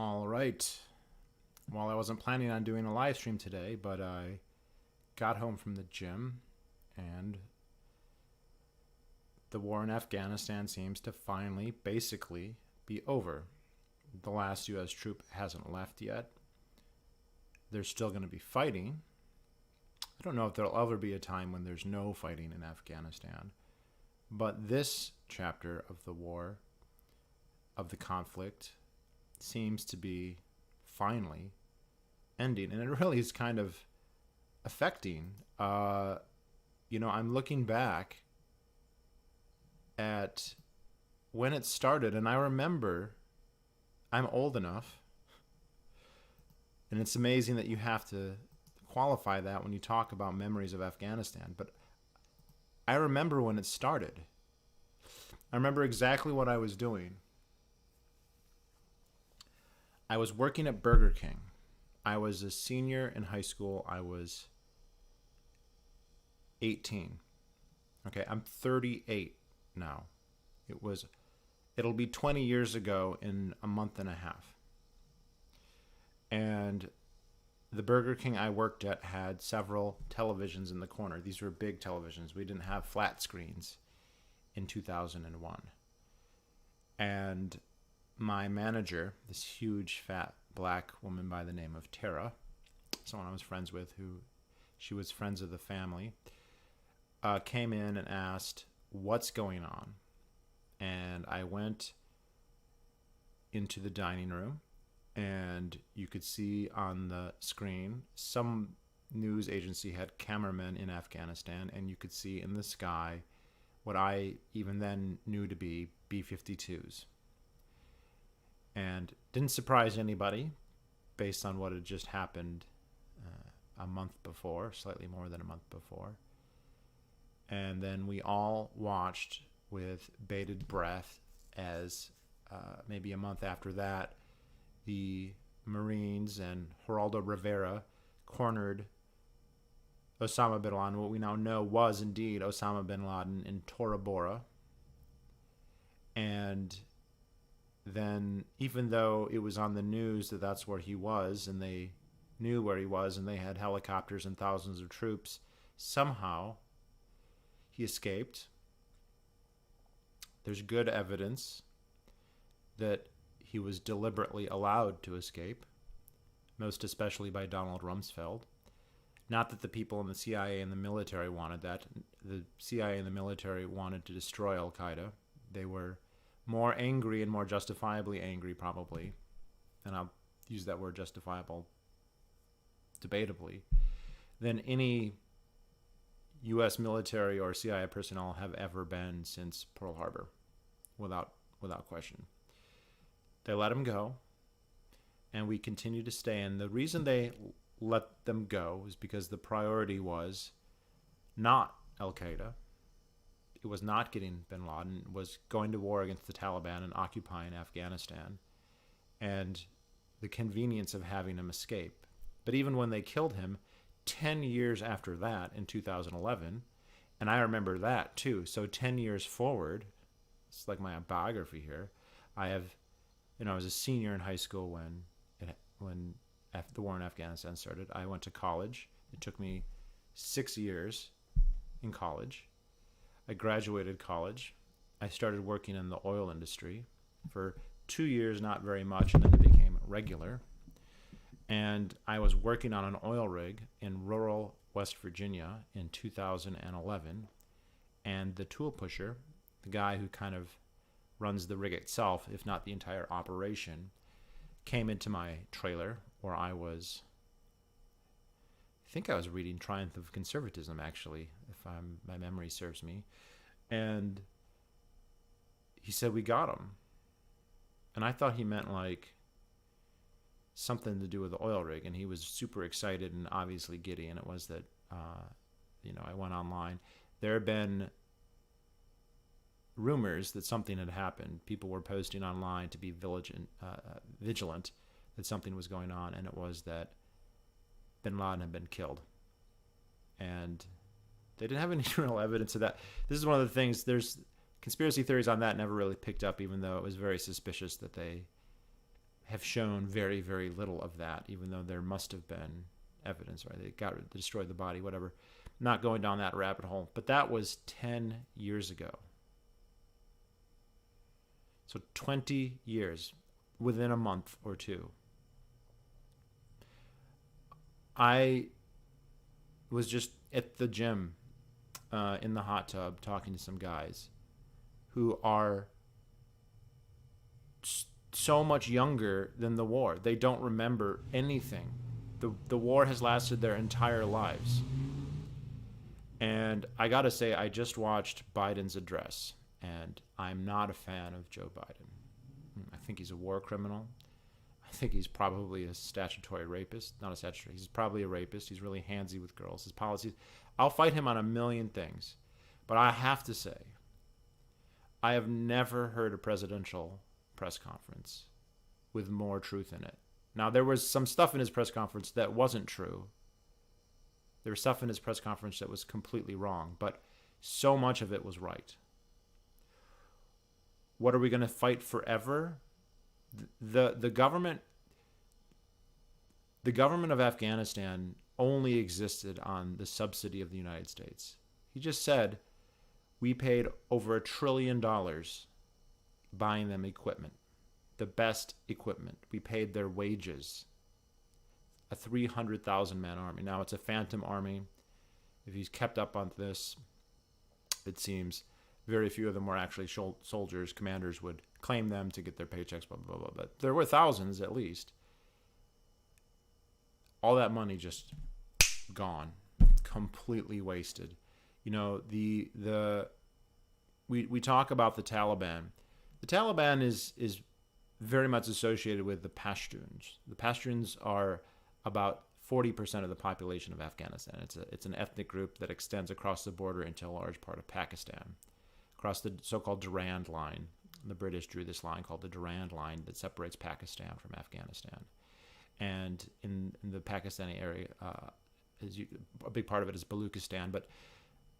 All right. Well, I wasn't planning on doing a live stream today, but I got home from the gym and the war in Afghanistan seems to finally, basically, be over. The last U.S. troop hasn't left yet. They're still going to be fighting. I don't know if there'll ever be a time when there's no fighting in Afghanistan. But this chapter of the war, of the conflict, seems to be finally ending. And it really is kind of affecting. I'm looking back at when it started, and I remember I'm old enough, and it's amazing that you have to qualify that when you talk about memories of Afghanistan. But I remember when it started. I remember exactly what I was doing. I was working at Burger King. I was a senior in high school. I was 18. Okay, I'm 38 now. It'll be 20 years ago in a month and a half. And the Burger King I worked at had several televisions in the corner. These were big televisions. We didn't have flat screens in 2001. And my manager, this huge, fat, black woman by the name of Tara, someone I was friends with, she was friends of the family, came in and asked, "What's going on?" And I went into the dining room, and you could see on the screen some news agency had cameramen in Afghanistan, and you could see in the sky what I even then knew to be B-52s. And didn't surprise anybody based on what had just happened a month before, slightly more than a month before. And then we all watched with bated breath as maybe a month after that, the Marines and Geraldo Rivera cornered Osama bin Laden, what we now know was indeed Osama bin Laden, in Tora Bora. And then, even though it was on the news that that's where he was, and they knew where he was, and they had helicopters and thousands of troops, somehow he escaped. There's good evidence that he was deliberately allowed to escape, most especially by Donald Rumsfeld. Not that the people in the CIA and the military wanted that. The CIA and the military wanted to destroy al-Qaeda. They were more angry, and more justifiably angry, probably, and I'll use that word justifiable debatably, than any U.S. military or CIA personnel have ever been since Pearl Harbor, without question. They let him go, and we continue to stay. And the reason they let them go is because the priority was not al-Qaeda. It was not getting bin Laden. It was going to war against the Taliban and occupying Afghanistan, and the convenience of having him escape. But even when they killed him, 10 years after that, in 2011, and I remember that too, so 10 years forward, it's like my biography here, I was a senior in high school when the war in Afghanistan started. I went to college. It took me 6 years in college. I graduated college. I started working in the oil industry for 2 years, not very much, and then it became regular. And I was working on an oil rig in rural West Virginia in 2011. And the tool pusher, the guy who kind of runs the rig itself, if not the entire operation, came into my trailer where I think I was reading Triumph of Conservatism, actually, if my memory serves me. And he said, "We got him." And I thought he meant like something to do with the oil rig. And he was super excited and obviously giddy. And it was that, I went online. There had been rumors that something had happened. People were posting online to be vigilant that something was going on. And it was that bin Laden had been killed. And they didn't have any real evidence of that. This is one of the things, there's conspiracy theories on that never really picked up, even though it was very suspicious that they have shown very, very little of that, even though there must have been evidence, right? They destroyed the body, whatever. Not going down that rabbit hole. But that was 10 years ago. So 20 years within a month or two. I was just at the gym in the hot tub talking to some guys who are so much younger than the war. They don't remember anything. The war has lasted their entire lives. And I got to say, I just watched Biden's address, and I'm not a fan of Joe Biden. I think he's a war criminal. I think he's probably a statutory rapist. Not a statutory. He's probably a rapist. He's really handsy with girls. His policies. I'll fight him on a million things. But I have to say, I have never heard a presidential press conference with more truth in it. Now, there was some stuff in his press conference that wasn't true. There was stuff in his press conference that was completely wrong, but so much of it was right. What are we going to fight forever? The government of Afghanistan only existed on the subsidy of the United States. He just said, we paid over $1 trillion buying them equipment, the best equipment. We paid their wages. A 300,000-man army. Now, it's a phantom army. If he's kept up on this, it seems very few of them were actually soldiers. Commanders would claim them to get their paychecks, blah, blah, blah. But there were thousands, at least. All that money just gone. Completely wasted. You know, we talk about the Taliban. The Taliban is very much associated with the Pashtuns. The Pashtuns are about 40% of the population of Afghanistan. It's an ethnic group that extends across the border into a large part of Pakistan, across the so-called Durand Line. The British drew this line called the Durand Line that separates Pakistan from Afghanistan. And in the Pakistani area, a big part of it is Baluchistan, but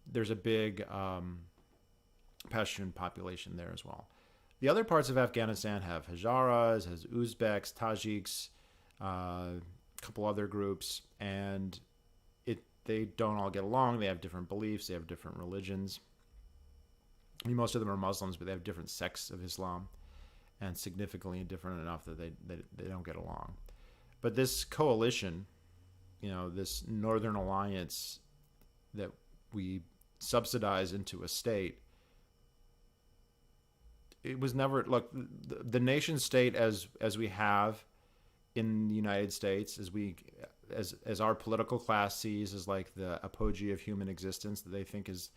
there's a big Pashtun population there as well. The other parts of Afghanistan have Hazaras, has Uzbeks, Tajiks, couple other groups, and they don't all get along. They have different beliefs. They have different religions. I mean, most of them are Muslims, but they have different sects of Islam, and significantly different enough that they don't get along. But this coalition, this Northern Alliance that we subsidize into a state, it was never, look, the nation state as we have in the United States, as our political class sees as like the apogee of human existence, that they think is,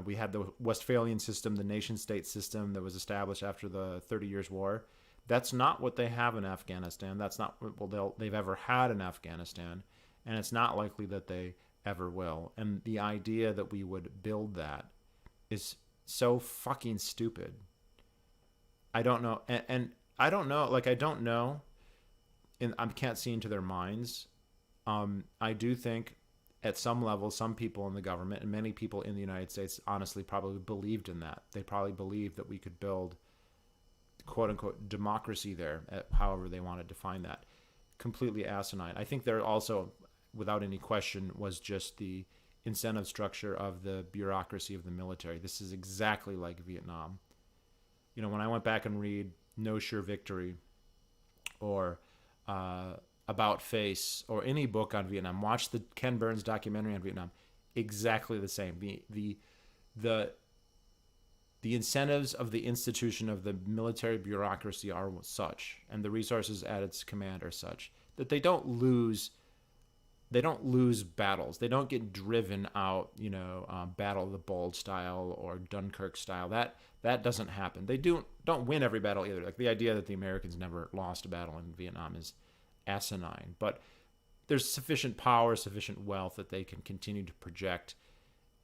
we had the Westphalian system, the nation state system that was established after the 30 Years' War. That's not what they have in Afghanistan. That's not what they've ever had in Afghanistan, and it's not likely that they ever will. And the idea that we would build that is so fucking stupid. I don't know, and I don't know, I don't know, and I can't see into their minds. I do think at some level, some people in the government and many people in the United States honestly probably believed in that. They probably believed that we could build quote unquote democracy there, however they want to define that. Completely asinine. I think there also, without any question, was just the incentive structure of the bureaucracy of the military. This is exactly like Vietnam. When I went back and read No Sure Victory or About Face or any book on Vietnam, watch the Ken Burns documentary on Vietnam, exactly the same. The incentives of the institution of the military bureaucracy are such, and the resources at its command are such, that they don't lose battles. They don't get driven out, Battle of the Bulge style or Dunkirk style. That doesn't happen. They don't win every battle either. Like the idea that the Americans never lost a battle in Vietnam is asinine. But there's sufficient power, sufficient wealth that they can continue to project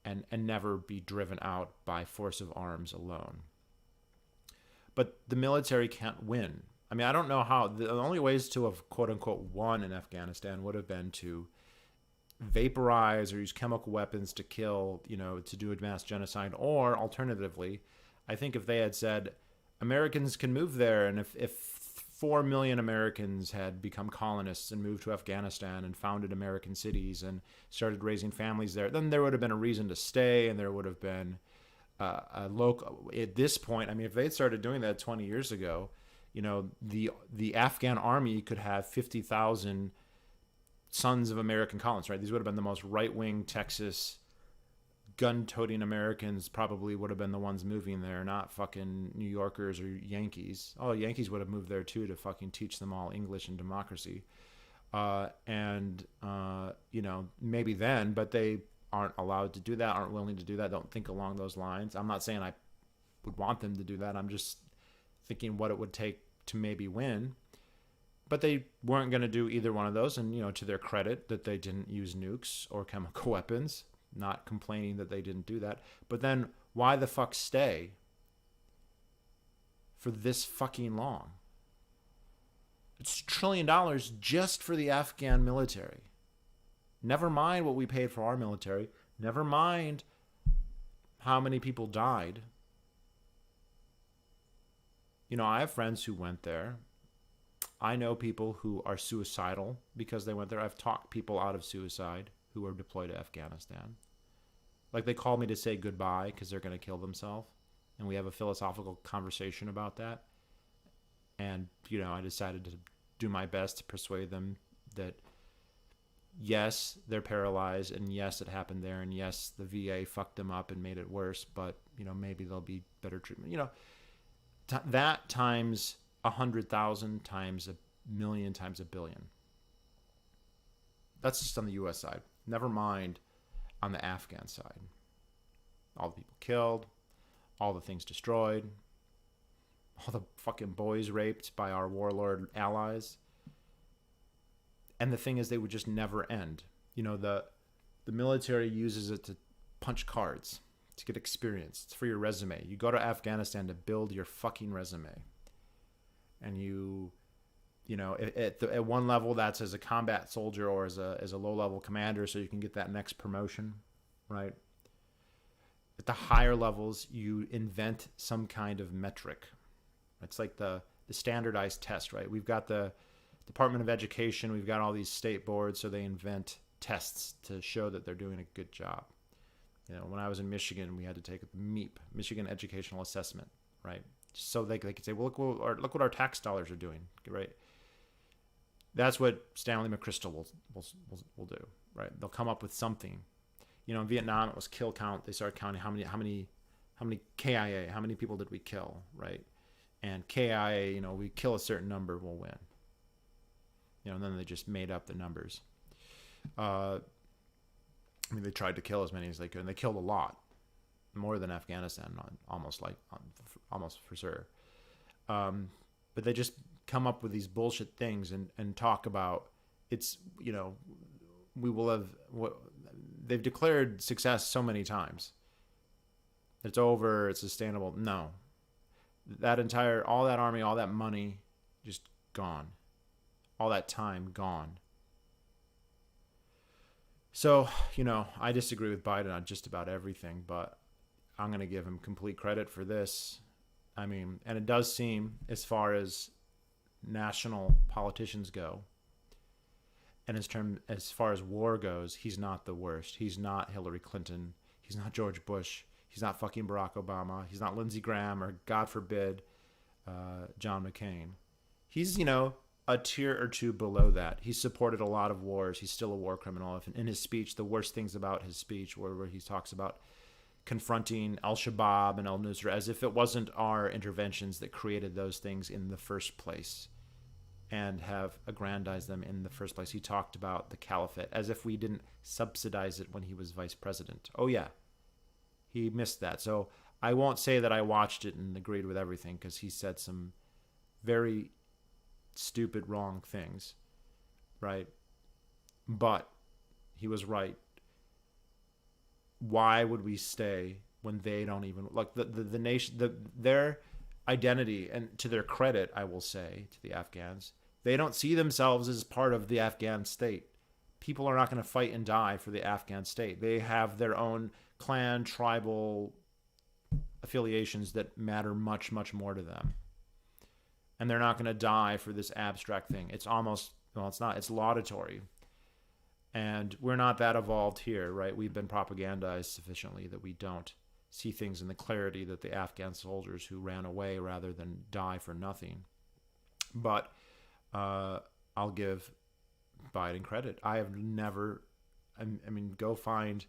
and never be driven out by force of arms alone. But the military can't win. I mean, I don't know how. The only ways to have quote-unquote won in Afghanistan would have been to vaporize or use chemical weapons to kill, to do a mass genocide. Or alternatively, I think if they had said, Americans can move there, and if 4 million Americans had become colonists and moved to Afghanistan and founded American cities and started raising families there, then there would have been a reason to stay, and there would have been a local. At this point, I mean, if they had started doing that 20 years ago, the Afghan army could have 50,000 sons of American colonists, right? These would have been the most right-wing Texas gun-toting Americans, probably would have been the ones moving there, not fucking New Yorkers or Yankees. Oh, Yankees would have moved there too to fucking teach them all English and democracy. Maybe then, but they aren't allowed to do that, aren't willing to do that, don't think along those lines. I'm not saying I would want them to do that. I'm just thinking what it would take to maybe win. But they weren't going to do either one of those. And, to their credit, that they didn't use nukes or chemical weapons. Not complaining that they didn't do that. But then why the fuck stay for this fucking long? It's $1 trillion just for the Afghan military. Never mind what we paid for our military. Never mind how many people died. I have friends who went there. I know people who are suicidal because they went there. I've talked people out of suicide who were deployed to Afghanistan. Like, they call me to say goodbye because they're going to kill themselves. And we have a philosophical conversation about that. And, I decided to do my best to persuade them that, yes, they're paralyzed, and yes, it happened there, and yes, the VA fucked them up and made it worse, but, maybe there'll be better treatment. That times 100,000 times 1,000,000 times 1,000,000,000. That's just on the U.S. side. Never mind on the Afghan side. All the people killed, all the things destroyed, all the fucking boys raped by our warlord allies. And the thing is, they would just never end. The military uses it to punch cards, to get experience. It's for your resume. You go to Afghanistan to build your fucking resume. And at one level, that's as a combat soldier or as a low-level commander, so you can get that next promotion, right? At the higher levels, you invent some kind of metric. It's like the standardized test, right? We've got the Department of Education. We've got all these state boards, so they invent tests to show that they're doing a good job. When I was in Michigan, we had to take the MEAP, Michigan Educational Assessment, right? So they could say, well, look what our tax dollars are doing, right? That's what Stanley McChrystal will do, right? They'll come up with something. In Vietnam, it was kill count. They started counting how many KIA, how many people did we kill, right? And KIA, we kill a certain number, we'll win. And then they just made up the numbers. They tried to kill as many as they could, and they killed a lot, more than Afghanistan, almost for sure. But they just come up with these bullshit things and talk about we will have they've declared success so many times. It's over. It's sustainable. No, all that army, all that money, just gone. All that time gone. So, I disagree with Biden on just about everything, but I'm going to give him complete credit for this. I mean, and it does seem, as far as national politicians go, and as far as war goes, he's not the worst. He's not Hillary Clinton. He's not George Bush. He's not fucking Barack Obama. He's not Lindsey Graham or, God forbid, John McCain. He's, a tier or two below that. He supported a lot of wars. He's still a war criminal. In his speech, the worst things about his speech where he talks about confronting al-Shabaab and al-Nusra as if it wasn't our interventions that created those things in the first place and have aggrandized them in the first place. He talked about the caliphate as if we didn't subsidize it when he was vice president. Oh, yeah. He missed that. So I won't say that I watched it and agreed with everything because he said some very stupid, wrong things, right? But he was right. Why would we stay when they don't even the nation, their identity, and to their credit, I will say to the Afghans, they don't see themselves as part of the Afghan state. People are not going to fight and die for the Afghan state. They have their own clan, tribal affiliations that matter much, much more to them. And they're not going to die for this abstract thing. It's almost, well, it's not, it's laudatory. And we're not that evolved here, right? We've been propagandized sufficiently that we don't see things in the clarity that the Afghan soldiers who ran away rather than die for nothing. But I'll give Biden credit. I have never, I mean, go find,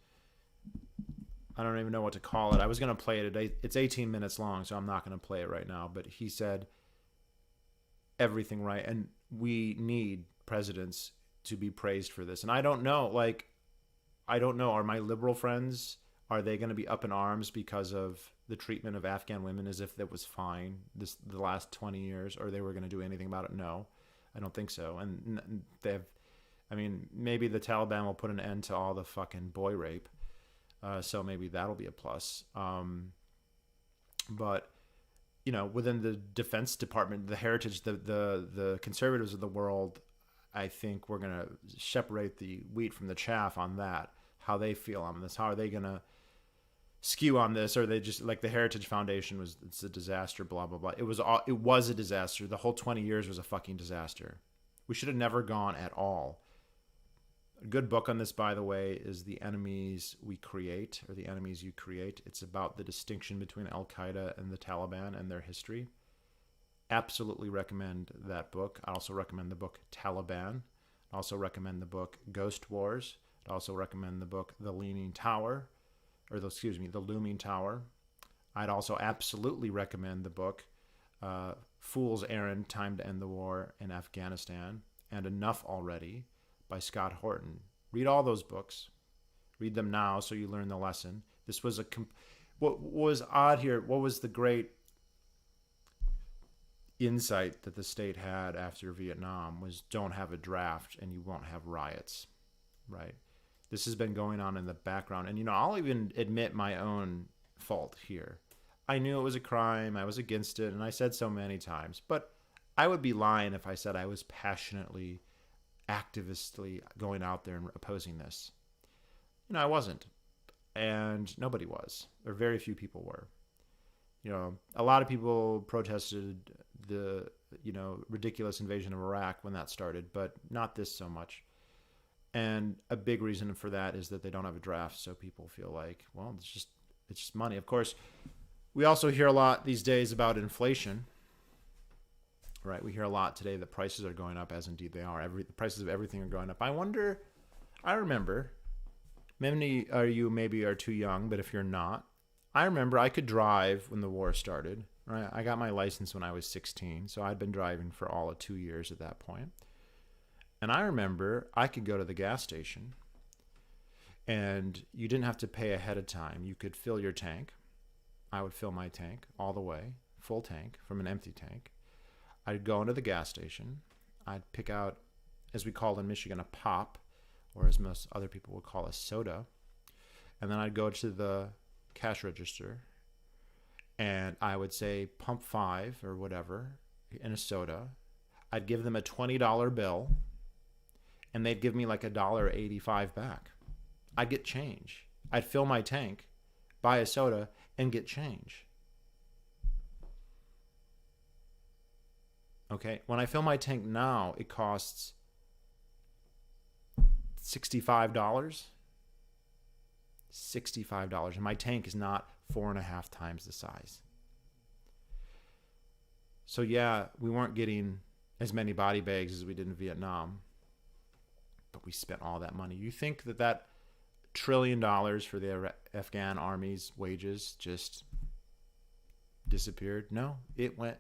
I don't even know what to call it. I was going to play it today. It's 18 minutes long, so I'm not going to play it right now. But he said everything right. And we need presidents to be praised for this. And I don't know, are my liberal friends, are they going to be up in arms because of the treatment of Afghan women as if that was fine the last 20 years, or they were going to do anything about it? No, I don't think so. And maybe the Taliban will put an end to all the fucking boy rape. So maybe that'll be a plus. But, within the Defense Department, the heritage, the conservatives of the world, I think we're going to separate the wheat from the chaff on that, how they feel on this. How are they going to skew on this? Or are they just like the Heritage Foundation it's a disaster, blah, blah, blah. It was a disaster. The whole 20 years was a fucking disaster. We should have never gone at all. A good book on this, by the way, is The Enemies We Create, or The Enemies You Create. It's about the distinction between Al-Qaeda and the Taliban and their history. Absolutely recommend that book. I also recommend the book Taliban. I also recommend the book Ghost Wars. I also recommend the book The Looming Tower. I'd also absolutely recommend the book Fool's Errand, Time to End the War in Afghanistan, and Enough Already by Scott Horton. Read all those books. Read them now so you learn the lesson. This was what was odd here, what was the great insight that the state had after Vietnam was don't have a draft and you won't have riots, right? This has been going on in the background. And, I'll even admit my own fault here. I knew it was a crime. I was against it. And I said so many times. But I would be lying if I said I was passionately, activistly going out there and opposing this. I wasn't. And nobody was. Or very few people were. A lot of people protested the, ridiculous invasion of Iraq when that started, but not this so much. And a big reason for that is that they don't have a draft, so people feel like, well, it's just money. Of course, we also hear a lot these days about inflation, right? We hear a lot today that prices are going up, as indeed they are. The prices of everything are going up. I remember, many of you maybe are too young, but if you're not, I remember I could drive when the war started, right? I got my license when I was 16, so I'd been driving for all of 2 years at that point. And I remember I could go to the gas station and you didn't have to pay ahead of time. You could fill your tank. I would fill my tank all the way, full tank from an empty tank. I'd go into the gas station. I'd pick out, as we call in Michigan, a pop, or as most other people would call a soda. And then I'd go to the cash register and I would say pump 5 or whatever in a soda. I'd give them a $20 bill. And they'd give me like $1.85 back. I'd get change. I'd fill my tank, buy a soda, and get change. Okay? When I fill my tank now, it costs $65. $65. And my tank is not 4.5 times the size. So yeah, we weren't getting as many body bags as we did in Vietnam. But we spent all that money. You think that $1 trillion for the Afghan army's wages just disappeared? No, it went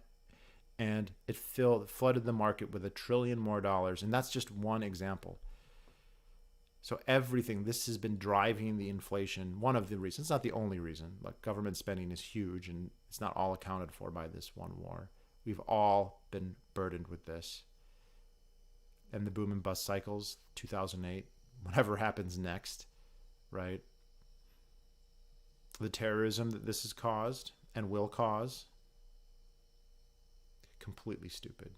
and it flooded the market with $1 trillion more. And that's just one example. So everything, this has been driving the inflation. One of the reasons, it's not the only reason. Like government spending is huge and it's not all accounted for by this one war. We've all been burdened with this. And the boom and bust cycles, 2008, whatever happens next, right? The terrorism that this has caused and will cause, completely stupid.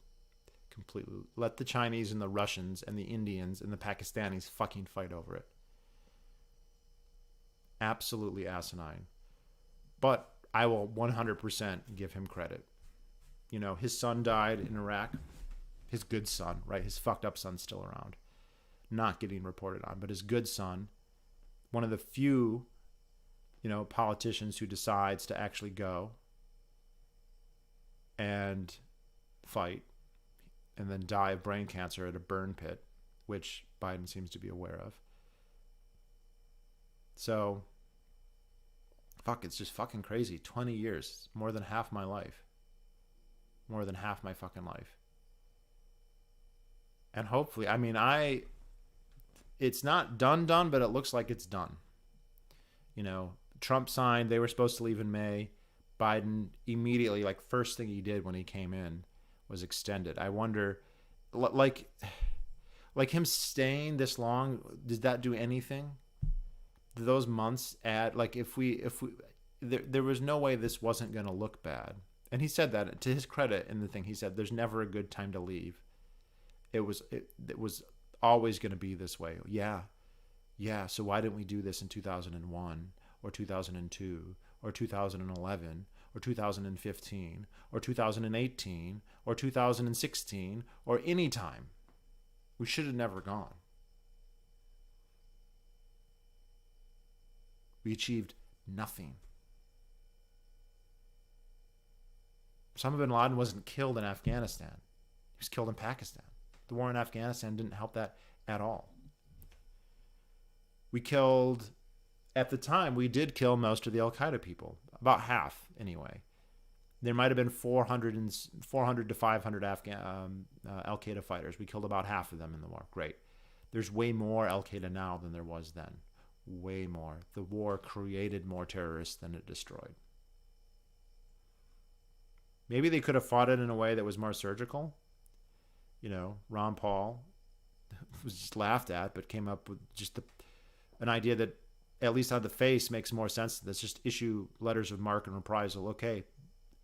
Completely. Let the Chinese and the Russians and the Indians and the Pakistanis fucking fight over it. Absolutely asinine. But I will 100% give him credit. his son died in Iraq. His good son, right? His fucked up son's still around, not getting reported on. But his good son, one of the few, politicians who decides to actually go and fight and then die of brain cancer at a burn pit, which Biden seems to be aware of. So, fuck, it's just fucking crazy. 20 years, more than half my life. More than half my fucking life. And hopefully, it's not done, but it looks like it's done. Trump signed, they were supposed to leave in May. Biden immediately, first thing he did when he came in was extended. I wonder, like him staying this long, did that do anything? Did those months add, there was no way this wasn't going to look bad. And he said that, to his credit, in the thing, he said, there's never a good time to leave. It was always going to be this way. Yeah. So why didn't we do this in 2001 or 2002 or 2011 or 2015 or 2018 or 2016 or any time? We should have never gone. We achieved nothing. Osama bin Laden wasn't killed in Afghanistan. He was killed in Pakistan. The war in Afghanistan didn't help that at all. At the time, we did kill most of the Al-Qaeda people. About half, anyway. There might have been 400 to 500 Al-Qaeda fighters. We killed about half of them in the war. Great. There's way more Al-Qaeda now than there was then. Way more. The war created more terrorists than it destroyed. Maybe they could have fought it in a way that was more surgical. Ron Paul was just laughed at, but came up with just an idea that, at least on the face, makes more sense. Let's just issue letters of marque and reprisal. Okay,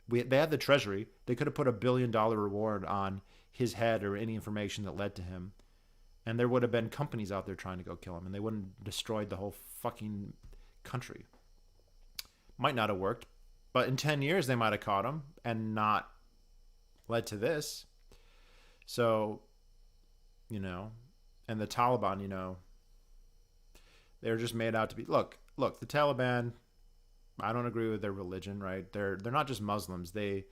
they had the Treasury. They could have put $1 billion reward on his head or any information that led to him, and there would have been companies out there trying to go kill him, and they wouldn't have destroyed the whole fucking country. Might not have worked, but in 10 years they might have caught him and not led to this. So, and the Taliban, they're just made out to be, look, the Taliban, I don't agree with their religion, right? They're not just Muslims. They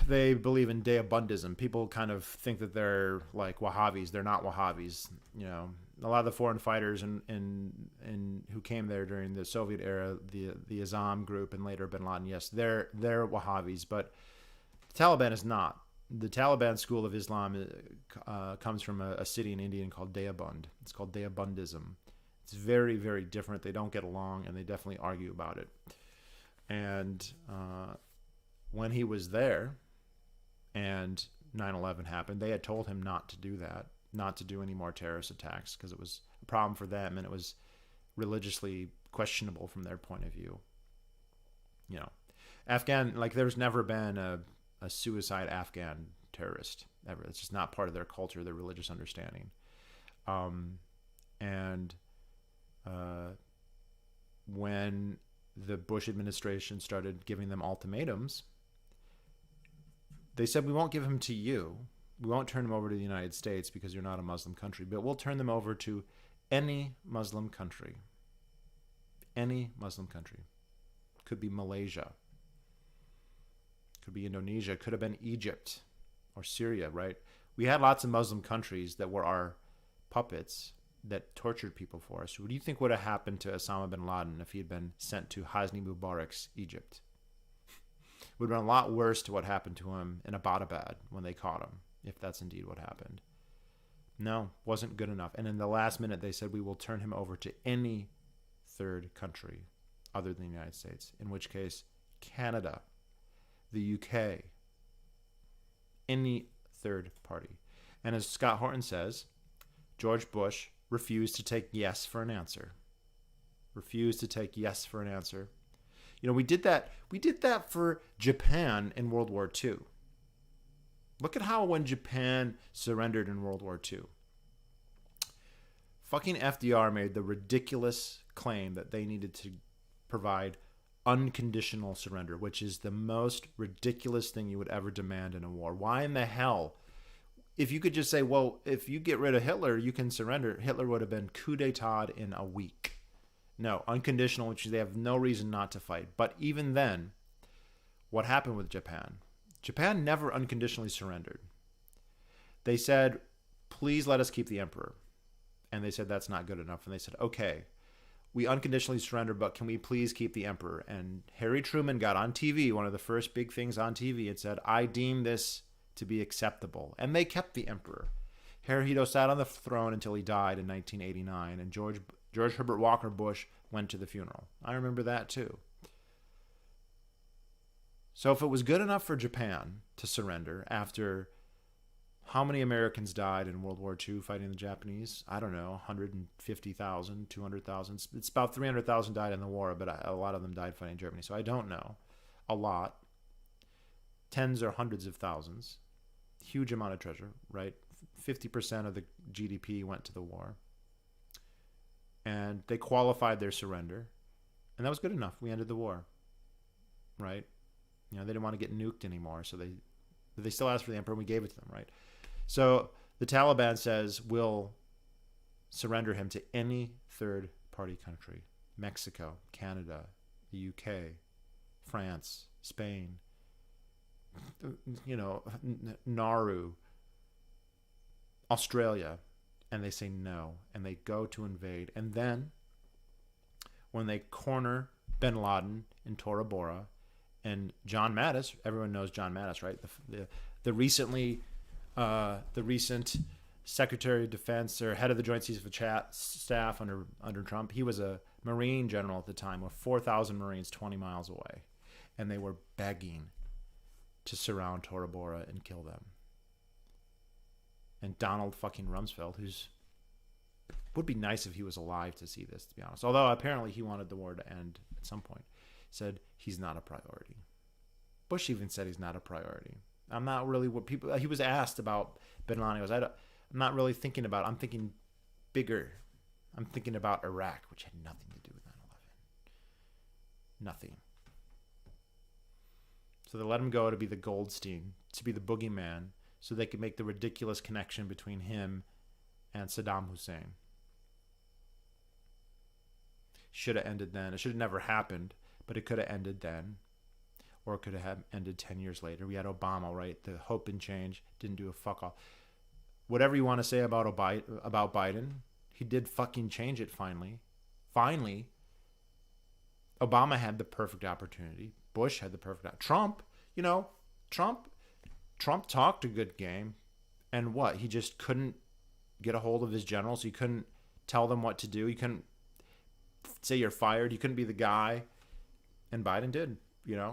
believe in Deobandism. People kind of think that they're like Wahhabis. They're not Wahhabis. A lot of the foreign fighters and who came there during the Soviet era, the Azam group and later Bin Laden, yes, they're Wahhabis, but the Taliban is not. The Taliban school of Islam comes from a city in India called Deoband. It's called Deobandism. It's very, very different. They don't get along, and they definitely argue about it. And when he was there and 9/11 happened, they had told him not to do that, not to do any more terrorist attacks, because it was a problem for them, and it was religiously questionable from their point of view. There's never been a suicide Afghan terrorist ever. It's just not part of their culture, their religious understanding. When the Bush administration started giving them ultimatums, they said, we won't give him to you. We won't turn him over to the United States because you're not a Muslim country, but we'll turn them over to any Muslim country. Any Muslim country. Could be Malaysia. Could be Indonesia. Could have been Egypt or Syria, right? We had lots of Muslim countries that were our puppets that tortured people for us. What do you think would have happened to Osama bin Laden if he had been sent to Hosni Mubarak's Egypt? It would have been a lot worse to what happened to him in Abbottabad when they caught him, if that's indeed what happened. No, wasn't good enough. And in the last minute, they said, we will turn him over to any third country other than the United States, in which case Canada, the UK, any third party. And as Scott Horton says, George Bush refused to take yes for an answer. Refused to take yes for an answer. We did that for Japan in World War II. Look at how when Japan surrendered in World War II, fucking FDR made the ridiculous claim that they needed to provide unconditional surrender, which is the most ridiculous thing you would ever demand in a war. Why in the hell? If you could just say, well, if you get rid of Hitler, you can surrender, Hitler would have been coup d'etat in a week. No, unconditional, which they have no reason not to fight. But even then, what happened with Japan? Japan never unconditionally surrendered. They said, please let us keep the emperor. And they said, that's not good enough. And they said, okay, we unconditionally surrender, but can we please keep the emperor? And Harry Truman got on TV, one of the first big things on TV, and said, I deem this to be acceptable. And they kept the emperor. Hirohito sat on the throne until he died in 1989, and George Herbert Walker Bush went to the funeral. I remember that too. So if it was good enough for Japan to surrender after how many Americans died in World War II fighting the Japanese? I don't know, 150,000, 200,000. It's about 300,000 died in the war, but a lot of them died fighting Germany. So I don't know. A lot. Tens or hundreds of thousands. Huge amount of treasure, right? 50% of the GDP went to the war. And they qualified their surrender. And that was good enough. We ended the war, right? You know, they didn't want to get nuked anymore, so they still asked for the emperor, and we gave it to them, right? So the Taliban says we'll surrender him to any third-party country. Mexico, Canada, the UK, France, Spain, you know, Nauru, Australia. And they say no, and they go to invade. And then when they corner bin Laden in Tora Bora, and John Mattis, everyone knows John Mattis, right? The recent Secretary of Defense or head of the Joint Chiefs of Staff under Trump. He was a Marine general at the time with 4,000 Marines 20 miles away, and they were begging to surround Tora Bora and kill them. And Donald fucking Rumsfeld, would be nice if he was alive to see this, to be honest. Although apparently he wanted the war to end at some point. Said he's not a priority. Bush even said he's not a priority. I'm not really what people. He was asked about bin Laden. He goes, I'm not really thinking about. I'm thinking bigger. I'm thinking about Iraq, which had nothing to do with 9/11. Nothing. So they let him go to be the Goldstein, to be the boogeyman, so they could make the ridiculous connection between him and Saddam Hussein. Should have ended then. It should have never happened, but it could have ended then. Or it could have ended 10 years later. We had Obama, right? The hope and change didn't do a fuck all. Whatever you want to say about Biden, he did fucking change it finally. Finally. Obama had the perfect opportunity. Bush had the perfect Trump, Trump talked a good game, and what? He just couldn't get a hold of his generals. He couldn't tell them what to do. He couldn't say you're fired. He couldn't be the guy, and Biden did.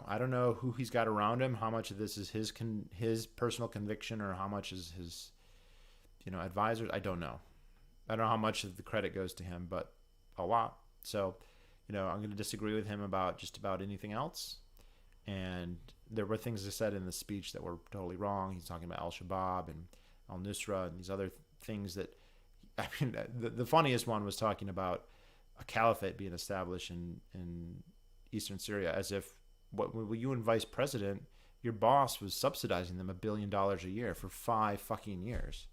I don't know who he's got around him, how much of this is his personal conviction or how much is his, advisors. I don't know. I don't know how much of the credit goes to him, but a lot. So, I'm going to disagree with him about just about anything else. And there were things I said in the speech that were totally wrong. He's talking about Al-Shabaab and Al-Nusra and these other things that, the funniest one was talking about a caliphate being established in eastern Syria, as if when you and vice president, your boss was subsidizing them $1 billion a year for 5 fucking years.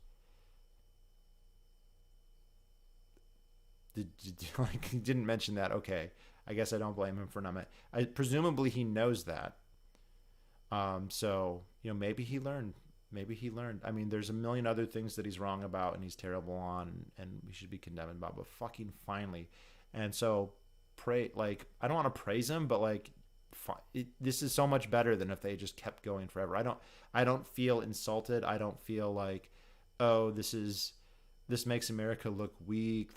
He didn't mention that. Okay, I guess I don't blame him for not. Presumably he knows that. So maybe he learned. Maybe he learned. I mean, there's a million other things that he's wrong about and he's terrible on, and we should be condemned about. But fucking finally, and so I don't want to praise him, but this is so much better than if they just kept going forever. I don't feel insulted. I don't feel like, oh, this makes America look weak.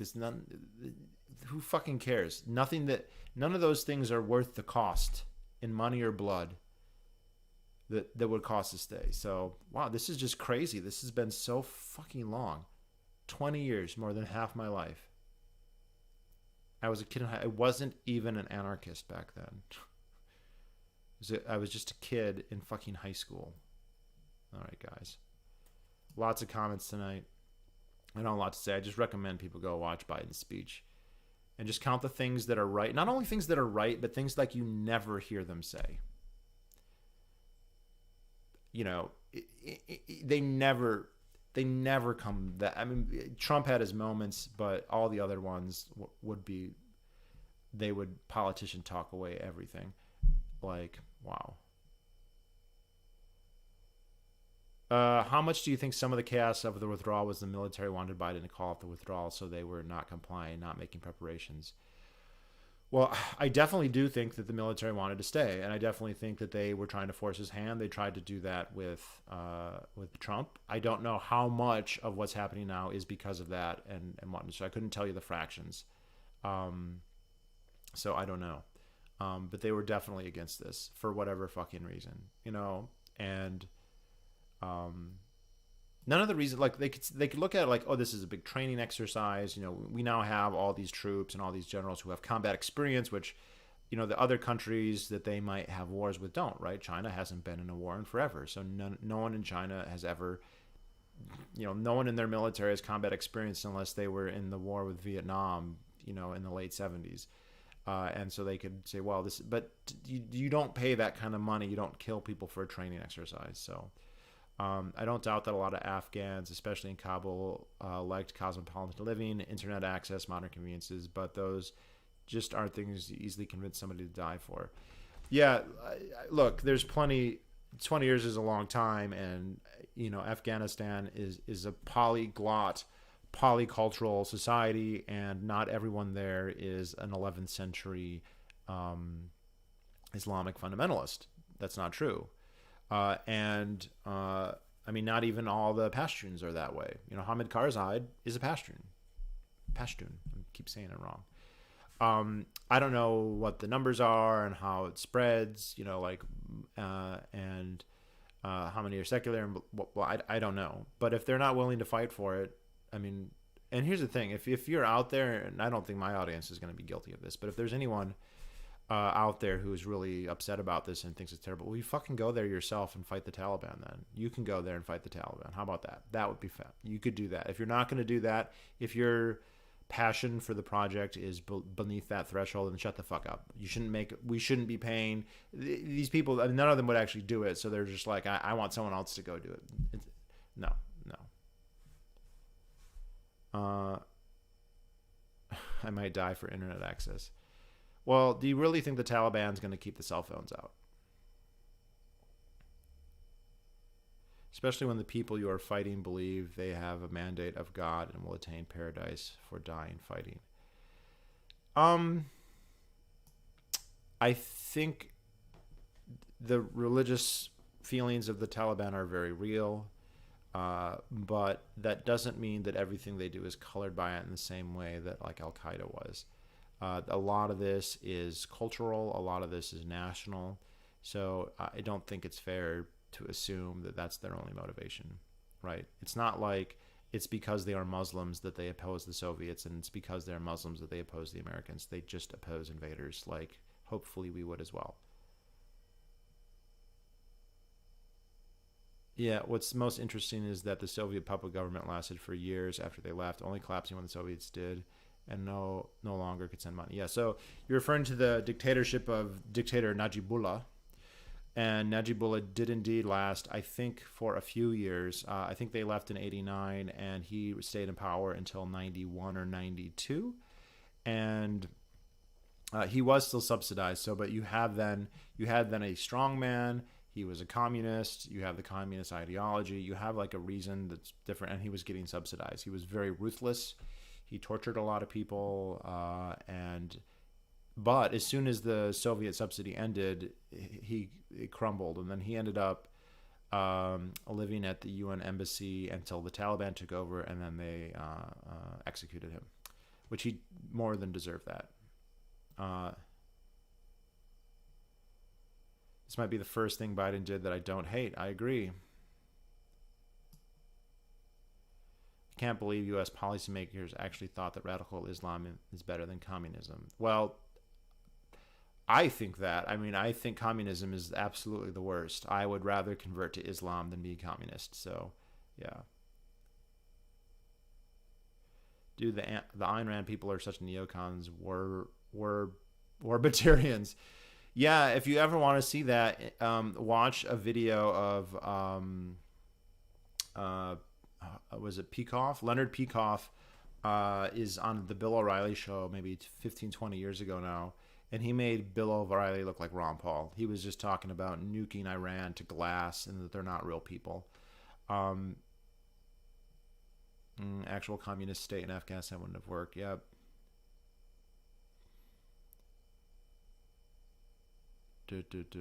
Who fucking cares? None of those things are worth the cost in money or blood that would cost to stay. So, wow, this is just crazy. This has been so fucking long. 20 years, more than half my life. I was a kid. I wasn't even an anarchist back then. I was just a kid in fucking high school. All right, guys. Lots of comments tonight. I don't have a lot to say. I just recommend people go watch Biden's speech. and just count the things that are right. Not only things that are right, but things like you never hear them say. You know, they never come that. I mean, Trump had his moments, but all the other ones would be, they would politician talk away everything. Like, wow. How much do you think some of the chaos of the withdrawal was the military wanted Biden to call off the withdrawal, so they were not complying, not making preparations? Well, I definitely do think that the military wanted to stay, and I definitely think that they were trying to force his hand. They tried to do that with Trump. I don't know how much of what's happening now is because of that and whatnot. So I couldn't tell you the fractions. So I don't know. But they were definitely against this for whatever fucking reason, you know. And none of the reason, like they could look at it like, oh, this is a big training exercise. You know, we now have all these troops and all these generals who have combat experience, which, you know, the other countries that they might have wars with don't, right? China hasn't been in a war in forever, so no one in China has ever, you know, no one in their military has combat experience unless they were in the war with Vietnam, you know, in the late 70s. And so they could say, well, this, but you don't pay that kind of money. You don't kill people for a training exercise. So I don't doubt that a lot of Afghans, especially in Kabul, liked cosmopolitan living, internet access, modern conveniences, but those just aren't things you easily convince somebody to die for. Yeah, look, there's plenty. 20 years is a long time, and you know, Afghanistan is a polyglot, polycultural society, and not everyone there is an 11th century Islamic fundamentalist. That's not true. I mean, not even all the Pashtuns are that way. You know, Hamid Karzai is a Pashtun. Pashtun. I keep saying it wrong. I don't know what the numbers are and how it spreads, you know, like, and how many are secular. And well, I don't know. But if they're not willing to fight for it, I mean, and here's the thing: if you're out there, and I don't think my audience is going to be guilty of this, but if there's anyone out there who's really upset about this and thinks it's terrible, well, you fucking go there yourself and fight the Taliban. Then you can go there and fight the Taliban. How about that? That would be fun. You could do that. If you're not going to do that, if your passion for the project is beneath that threshold, then shut the fuck up. You shouldn't make. We shouldn't be paying these people. I mean, none of them would actually do it, so they're just like, I want someone else to go do it. No. I might die for internet access. Well, do you really think the Taliban's going to keep the cell phones out? Especially when the people you are fighting believe they have a mandate of God and will attain paradise for dying fighting. I think the religious feelings of the Taliban are very real, but that doesn't mean that everything they do is colored by it in the same way that like Al-Qaeda was. A lot of this is cultural. A lot of this is national. So I don't think it's fair to assume that that's their only motivation, right? It's not like it's because they are Muslims that they oppose the Soviets, and it's because they're Muslims that they oppose the Americans. They just oppose invaders, like hopefully we would as well. Yeah, what's most interesting is that the Soviet puppet government lasted for years after they left, only collapsing when the Soviets did, and no longer could send money. Yeah, so you're referring to the dictatorship of dictator Najibullah. And Najibullah did indeed last, I think, for a few years. I think they left in 89, and he stayed in power until 91 or 92. And he was still subsidized. So, but you had then a strong man. He was a communist. You have the communist ideology. You have like a reason that's different, and he was getting subsidized. He was very ruthless. He tortured a lot of people, but as soon as the Soviet subsidy ended, it crumbled, and then he ended up living at the UN embassy until the Taliban took over, and then they executed him, which he more than deserved that. This might be the first thing Biden did that I don't hate. I agree. I can't believe U.S. policymakers actually thought that radical Islam is better than communism. Well, I think that. I mean, I think communism is absolutely the worst. I would rather convert to Islam than be a communist. So, yeah. Dude, the Ayn Rand people are such neocons. Were Warbitarians. Yeah, if you ever want to see that, watch a video of uh, was it Peikoff? Leonard Peikoff is on the Bill O'Reilly show maybe 15, 20 years ago now. And he made Bill O'Reilly look like Ron Paul. He was just talking about nuking Iran to glass and that they're not real people. Um, Actual communist state in Afghanistan wouldn't have worked. Yep. Duh, duh, duh.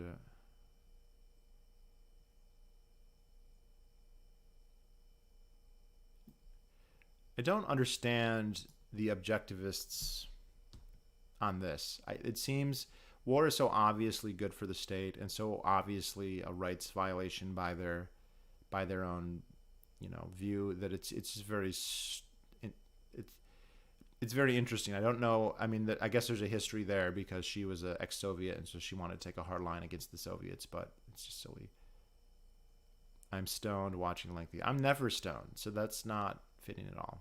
I don't understand the objectivists on this. It seems war is so obviously good for the state and so obviously a rights violation by their own, view that it's very it's very interesting. I don't know. I mean, I guess there's a history there because she was an ex-Soviet and so she wanted to take a hard line against the Soviets, but it's just silly. I'm stoned watching lengthy. I'm never stoned, so that's not fitting at all.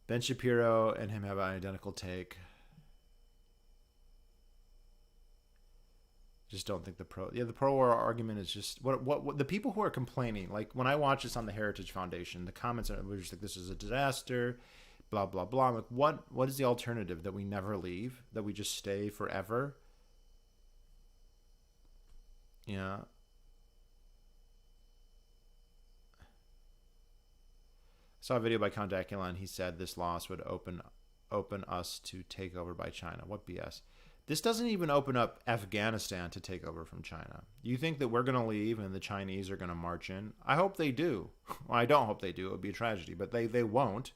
Ben Shapiro and him have an identical take. Just don't think the pro war argument is just what the people who are complaining, like when I watch this on the Heritage Foundation, the comments are just like, this is a disaster, blah blah blah. I'm like, what is the alternative? That we never leave, that we just stay forever? Yeah. I saw a video by Count Daculon, and he said this loss would open us to take over by China. What BS? This doesn't even open up Afghanistan to take over from China. You think that we're going to leave and the Chinese are going to march in? I hope they do. Well, I don't hope they do. It would be a tragedy, but they won't.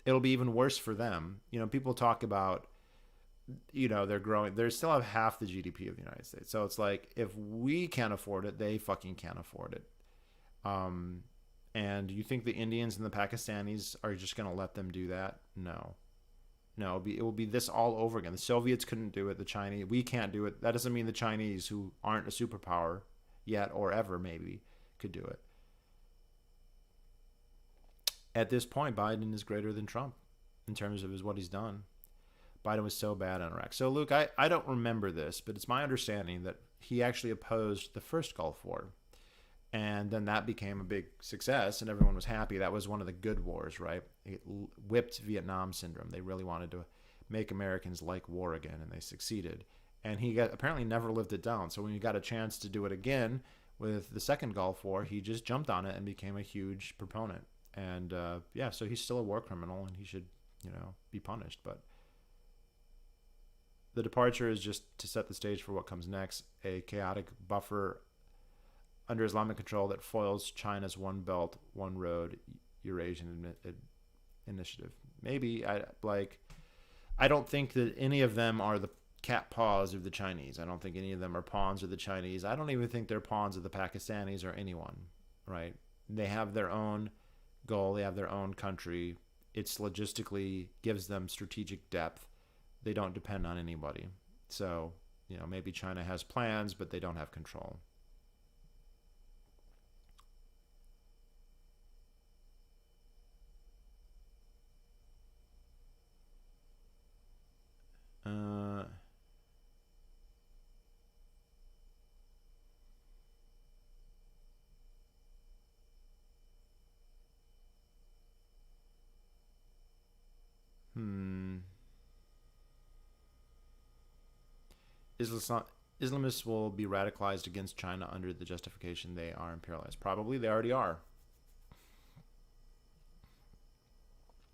It'll be even worse for them. People talk about, they're growing. They still have half the GDP of the United States. So it's like, if we can't afford it, they fucking can't afford it. And you think the Indians and the Pakistanis are just going to let them do that? No. No, it will be this all over again. The Soviets couldn't do it. The Chinese, we can't do it. That doesn't mean the Chinese, who aren't a superpower yet or ever maybe, could do it. At this point, Biden is greater than Trump in terms of what he's done. Biden was so bad in Iraq. So, Luke, I don't remember this, but it's my understanding that he actually opposed the first Gulf War. And then that became a big success, and everyone was happy. That was one of the good wars, right? It whipped Vietnam syndrome. They really wanted to make Americans like war again, and they succeeded. And he apparently never lived it down. So when he got a chance to do it again with the second Gulf War, he just jumped on it and became a huge proponent. And so he's still a war criminal, and he should, be punished. But the departure is just to set the stage for what comes next: a chaotic buffer under Islamic control that foils China's One Belt, One Road Eurasian initiative. Maybe I don't think that any of them are the cat paws of the Chinese. I don't think any of them are pawns of the Chinese. I don't even think they're pawns of the Pakistanis or anyone, right? They have their own goal. They have their own country. It's logistically gives them strategic depth. They don't depend on anybody. So, maybe China has plans, but they don't have control. Islamists will be radicalized against China under the justification they are imperialized. Probably they already are.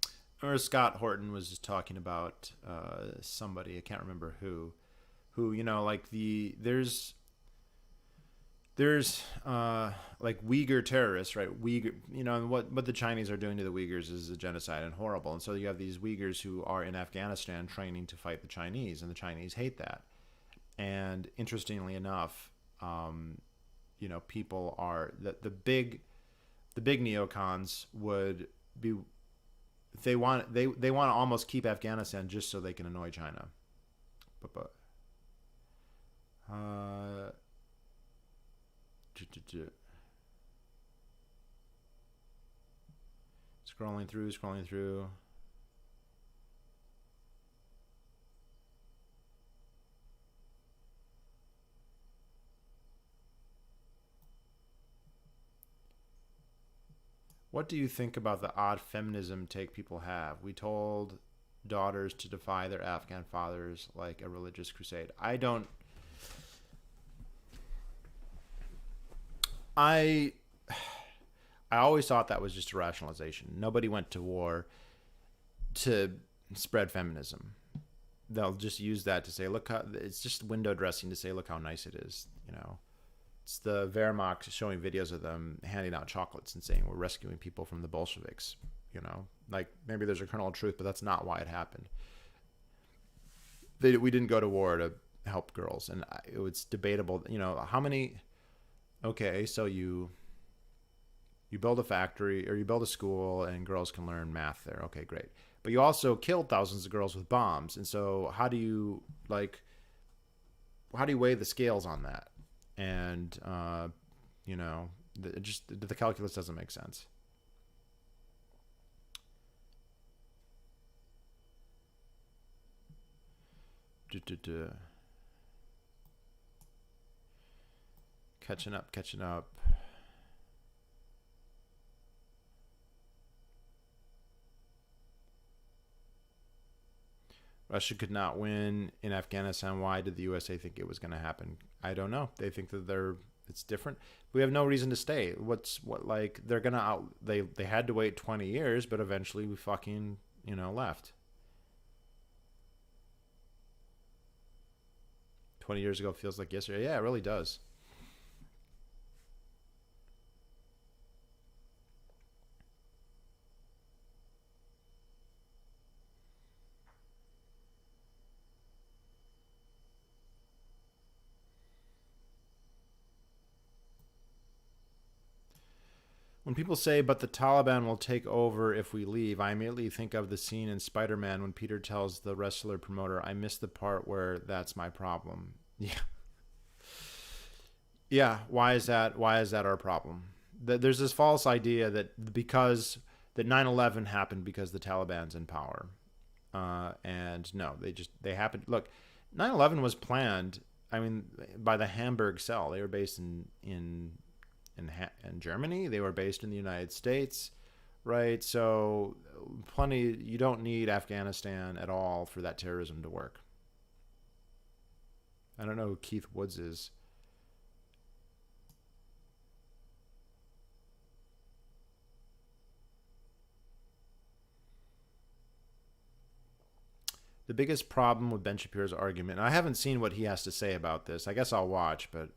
I remember Scott Horton was just talking about somebody, I can't remember who there's like Uyghur terrorists, right? And what the Chinese are doing to the Uyghurs is a genocide and horrible. And so you have these Uyghurs who are in Afghanistan training to fight the Chinese, and the Chinese hate that. And interestingly enough, people are the big neocons would be, they want to almost keep Afghanistan just so they can annoy China. But Scrolling through, scrolling through. What do you think about the odd feminism take people have? We told daughters to defy their Afghan fathers like a religious crusade. I I always thought that was just a rationalization. Nobody went to war to spread feminism. They'll just use that to say, look how it's just window dressing to say, look how nice it is. It's the Wehrmacht showing videos of them handing out chocolates and saying we're rescuing people from the Bolsheviks. Like maybe there's a kernel of truth, but that's not why it happened. We didn't go to war to help girls, and it was debatable. How many? Okay, so you build a factory or you build a school and girls can learn math there. Okay, great. But you also killed thousands of girls with bombs. And so how do you weigh the scales on that? And, the calculus doesn't make sense. Catching up. Russia could not win in Afghanistan. Why did the USA think it was going to happen? I don't know. They think that it's different. We have no reason to stay. They're going to they had to wait 20 years, but eventually we fucking, left. 20 years ago feels like yesterday. Yeah, it really does. When people say, but the Taliban will take over if we leave, I immediately think of the scene in Spider-Man when Peter tells the wrestler promoter, I missed the part where that's my problem. Yeah. Yeah. Why is that our problem? There's this false idea that 9/11 happened because the Taliban's in power. And no, they happened. Look, 9/11 was planned, by the Hamburg cell. They were based in Germany. They were based in the United States, right? So you don't need Afghanistan at all for that terrorism to work. I don't know who Keith Woods is. The biggest problem with Ben Shapiro's argument, and I haven't seen what he has to say about this. I guess I'll watch, but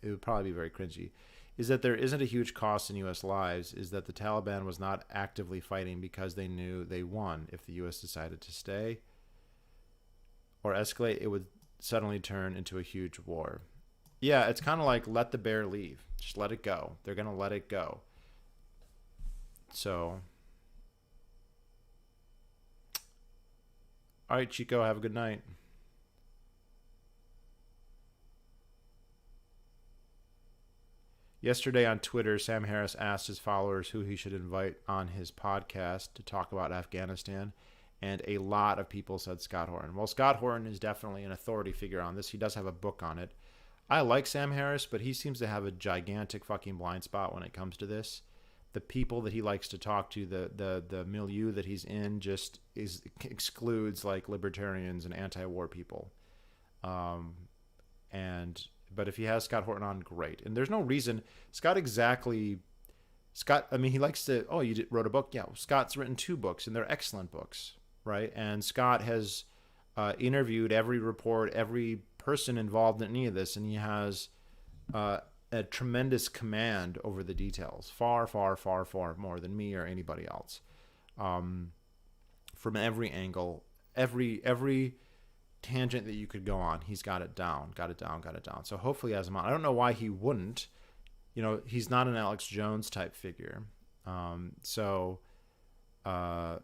it would probably be very cringy, is that there isn't a huge cost in U.S. lives, is that the Taliban was not actively fighting because they knew they won. If the U.S. decided to stay or escalate, it would suddenly turn into a huge war. Yeah, it's kind of like let the bear leave. Just let it go. They're going to let it go. So, all right, Chico, have a good night. Yesterday on Twitter, Sam Harris asked his followers who he should invite on his podcast to talk about Afghanistan, and a lot of people said Scott Horton. Well, Scott Horton is definitely an authority figure on this. He does have a book on it. I like Sam Harris, but he seems to have a gigantic fucking blind spot when it comes to this. The people that he likes to talk to, the milieu that he's in, just excludes like libertarians and anti-war people. But if he has Scott Horton on, great. And there's no reason Scott, he likes to, wrote a book. Yeah, Scott's written 2 books, and they're excellent books, right? And Scott has interviewed every report, every person involved in any of this, and he has a tremendous command over the details, far, far, far, far more than me or anybody else. From every angle, every tangent that you could go on, he's got it down. So hopefully he has him on. I don't know why he wouldn't. He's not an Alex Jones type figure. So I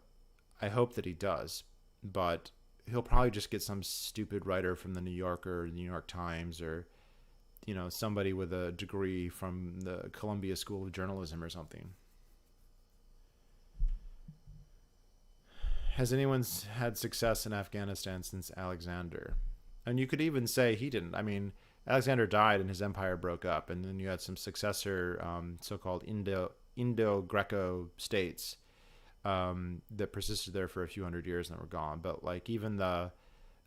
hope that he does, but he'll probably just get some stupid writer from the New Yorker or the New York Times, or somebody with a degree from the Columbia School of Journalism or something. Has anyone had success in Afghanistan since Alexander? And you could even say he didn't. I mean, Alexander died and his empire broke up, and then you had some successor so-called Indo-Greco states that persisted there for a few hundred years and then were gone. But like even the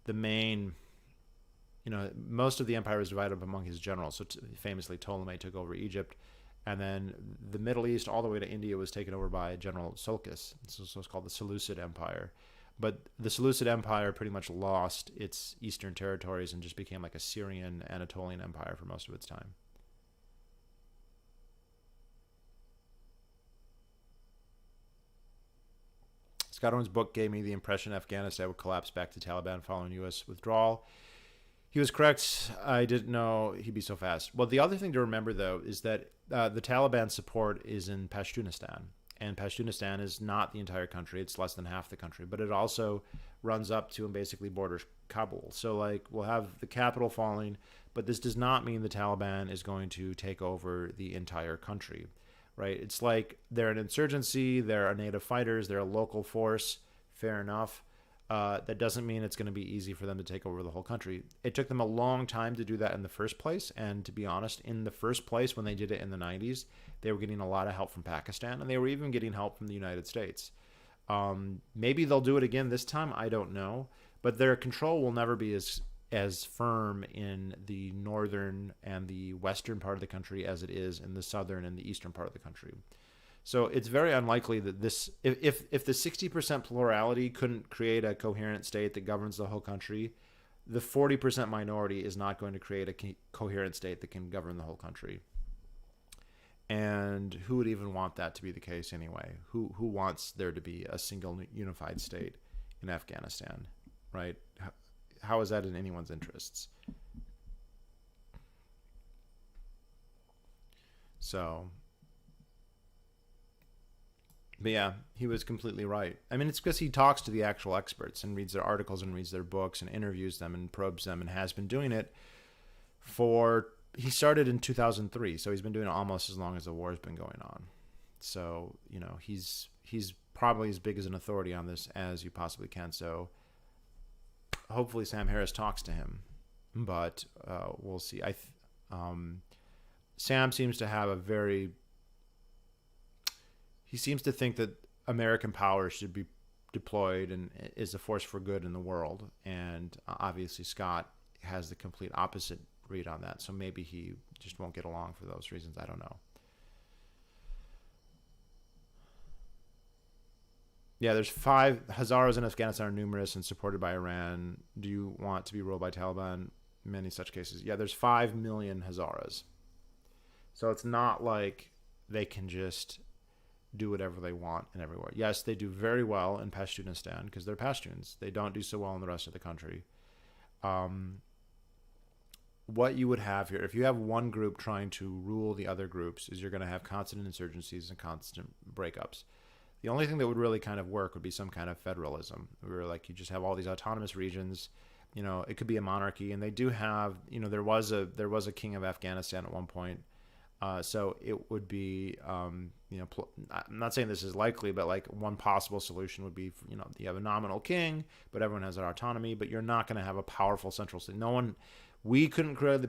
main, most of the empire was divided up among his generals. So famously, Ptolemy took over Egypt, and then the Middle East all the way to India was taken over by General Seleucus. So it's called the Seleucid Empire. But the Seleucid Empire pretty much lost its eastern territories and just became like a Syrian Anatolian empire for most of its time. Scott Owen's book gave me the impression Afghanistan would collapse back to Taliban following U.S. withdrawal. He was correct. I didn't know he'd be so fast. Well, the other thing to remember, though, is that the Taliban support is in Pashtunistan. And Pashtunistan is not the entire country. It's less than half the country. But it also runs up to and basically borders Kabul. So, like, we'll have the capital falling, but this does not mean the Taliban is going to take over the entire country, right? It's like they're an insurgency, they're a native fighters, they're a local force. Fair enough. That doesn't mean it's going to be easy for them to take over the whole country. It took them a long time to do that in the first place. And to be honest, in the first place, when they did it in the 90s, they were getting a lot of help from Pakistan, and they were even getting help from the United States. Maybe they'll do it again this time. I don't know. But their control will never be as firm in the northern and the western part of the country as it is in the southern and the eastern part of the country. So it's very unlikely that this, if the 60% plurality couldn't create a coherent state that governs the whole country, the 40% minority is not going to create a coherent state that can govern the whole country. And who would even want that to be the case anyway? Who wants there to be a single unified state in Afghanistan, right? How is that in anyone's interests? So... But yeah, he was completely right. I mean, it's because he talks to the actual experts and reads their articles and reads their books and interviews them and probes them and has been doing it he started in 2003, so he's been doing it almost as long as the war's been going on. So, he's probably as big as an authority on this as you possibly can. So hopefully Sam Harris talks to him, but we'll see. Sam seems to have he seems to think that American power should be deployed and is a force for good in the world. And obviously Scott has the complete opposite read on that. So maybe he just won't get along for those reasons. I don't know. Yeah, there's 5 Hazaras in Afghanistan are numerous and supported by Iran. Do you want to be ruled by Taliban? Many such cases. Yeah, there's 5 million Hazaras. So it's not like they can just do whatever they want and everywhere. Yes, they do very well in Pashtunistan because they're Pashtuns. They don't do so well in the rest of the country. What you would have here, if you have one group trying to rule the other groups, is you're going to have constant insurgencies and constant breakups. The only thing that would really kind of work would be some kind of federalism, where like you just have all these autonomous regions. It could be a monarchy, and they do have. There was a king of Afghanistan at one point. So it would be, I'm not saying this is likely, but like one possible solution would be, you have a nominal king, but everyone has their autonomy, but you're not going to have a powerful central state. We couldn't create the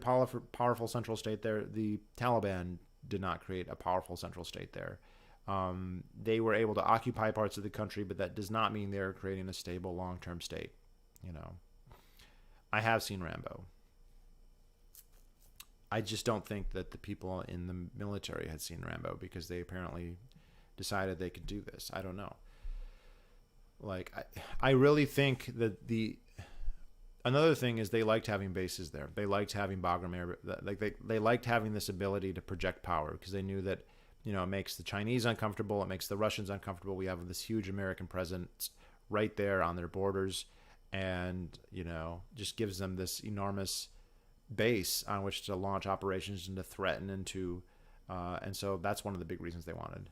powerful central state there. The Taliban did not create a powerful central state there. They were able to occupy parts of the country, but that does not mean they're creating a stable long-term state. I have seen Rambo. I just don't think that the people in the military had seen Rambo because they apparently decided they could do this. I don't know. Like, I really think that another thing is they liked having bases there. They liked having Bagram Air. Like they liked having this ability to project power because they knew that, it makes the Chinese uncomfortable. It makes the Russians uncomfortable. We have this huge American presence right there on their borders, and, just gives them this enormous base on which to launch operations and to threaten and so that's one of the big reasons they wanted.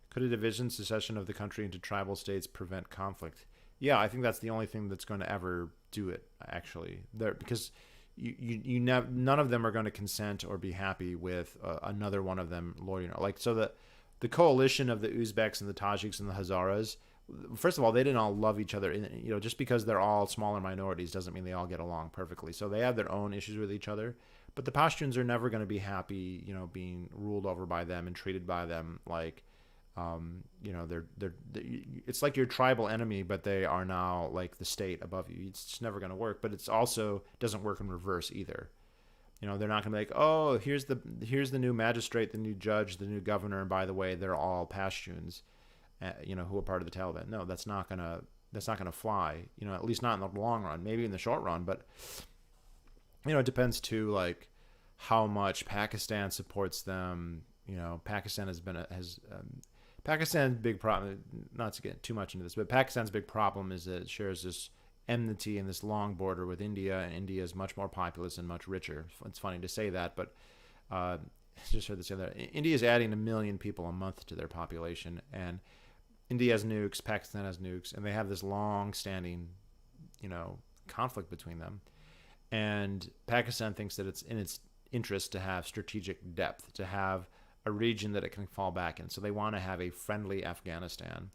Could a division, secession of the country into tribal states prevent conflict? Yeah, I think that's the only thing that's going to ever do it, actually. Because none of them are going to consent or be happy with another one of them lording. Like, so the coalition of the Uzbeks and the Tajiks and the Hazaras, first of all, they didn't all love each other. Just because they're all smaller minorities doesn't mean they all get along perfectly. So they have their own issues with each other. But the Pashtuns are never going to be happy, being ruled over by them and treated by them like, they're it's like your tribal enemy, but they are now like the state above you. It's just never going to work. But it's also doesn't work in reverse either. They're not going to be like, oh, here's the new magistrate, the new judge, the new governor, and by the way, they're all Pashtuns, who are part of the Taliban. No, that's not gonna fly. At least not in the long run. Maybe in the short run, but it depends too, like how much Pakistan supports them. Pakistan Pakistan's big problem. Not to get too much into this, but Pakistan's big problem is that it shares this enmity and this long border with India, and India is much more populous and much richer. It's funny to say that, but I just heard this the other day. India is adding 1 million people a month to their population, and India has nukes, Pakistan has nukes, and they have this long-standing, conflict between them. And Pakistan thinks that it's in its interest to have strategic depth, to have a region that it can fall back in. So they want to have a friendly Afghanistan.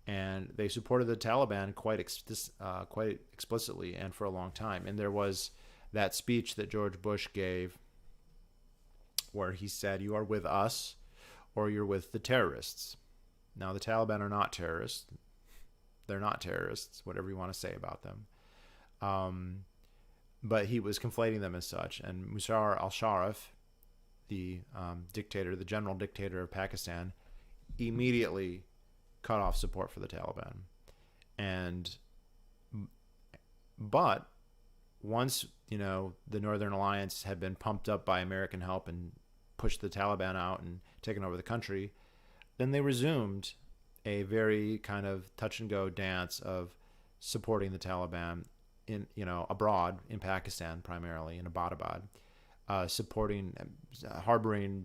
And they supported the Taliban quite explicitly and for a long time. And there was that speech that George Bush gave where he said, you are with us or you're with the terrorists. Now, the Taliban are not terrorists. They're not terrorists, whatever you want to say about them. But he was conflating them as such. And Musharraf al-Sharif, the general dictator of Pakistan, immediately cut off support for the Taliban. But once, the Northern Alliance had been pumped up by American help and pushed the Taliban out and taken over the country, then they resumed a very kind of touch and go dance of supporting the Taliban in, abroad in Pakistan, primarily in Abbottabad, harboring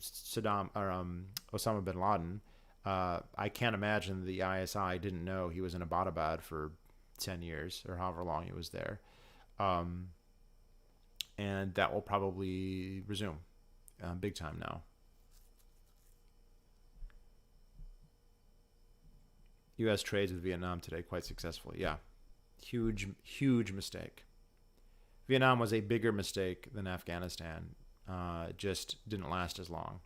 Osama bin Laden. I can't imagine the ISI didn't know he was in Abbottabad for 10 years or however long he was there. And that will probably resume big time now. U.S. trades with Vietnam today quite successfully. Yeah. Huge, huge mistake. Vietnam was a bigger mistake than Afghanistan. It just didn't last as long.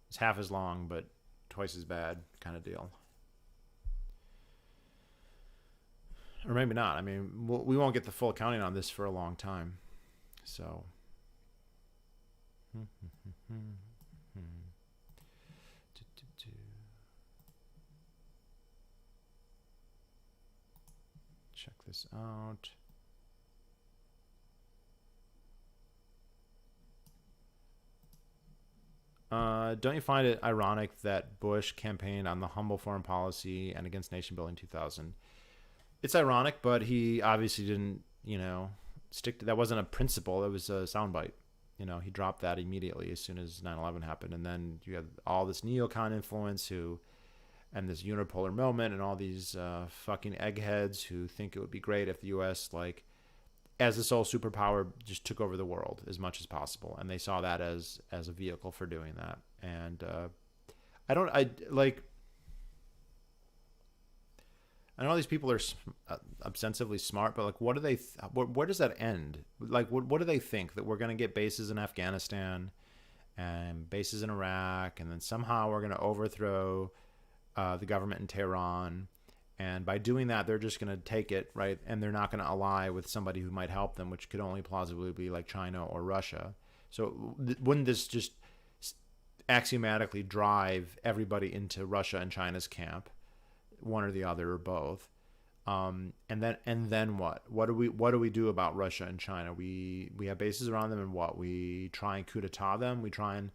It's half as long, but twice as bad kind of deal. Or maybe not. I mean, we won't get the full accounting on this for a long time. So. Check this out. Don't you find it ironic that Bush campaigned on the humble foreign policy and against nation building in 2000? It's ironic, but he obviously didn't, stick to that. Wasn't a principle. It was a soundbite. He dropped that immediately as soon as 9/11 happened. And then you had all this neocon influence and this unipolar moment and all these fucking eggheads who think it would be great if the U.S., as the sole superpower, just took over the world as much as possible. And they saw that as a vehicle for doing that. And I know these people are ostensibly smart, but what do they? Where does that end? What do they think? That we're going to get bases in Afghanistan and bases in Iraq, and then somehow we're going to overthrow the government in Tehran, and by doing that, they're just going to take it, right? And they're not going to ally with somebody who might help them, which could only plausibly be like China or Russia. So wouldn't this just axiomatically drive everybody into Russia and China's camp? One or the other or both, and then what? What do we do about Russia and China? We have bases around them, and what? We try and coup d'etat them. We try and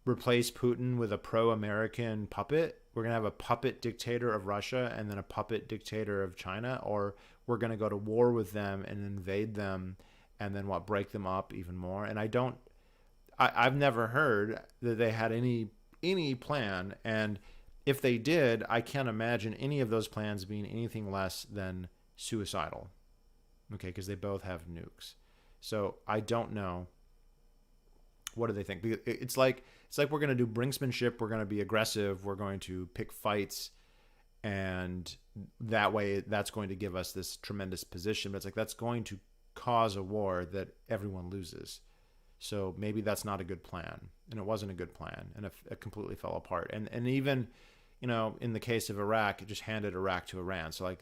replace Putin with a pro-American puppet. We're gonna have a puppet dictator of Russia and then a puppet dictator of China, or we're gonna go to war with them and invade them, and then break them up even more. And I've never heard that they had any plan. And if they did, I can't imagine any of those plans being anything less than suicidal. Okay, because they both have nukes. So I don't know. What do they think? It's like we're going to do brinksmanship. We're going to be aggressive. We're going to pick fights, and that way, that's going to give us this tremendous position. But it's like that's going to cause a war that everyone loses. So maybe that's not a good plan, and it wasn't a good plan, and it completely fell apart. And even, in the case of Iraq, it just handed Iraq to Iran. So like,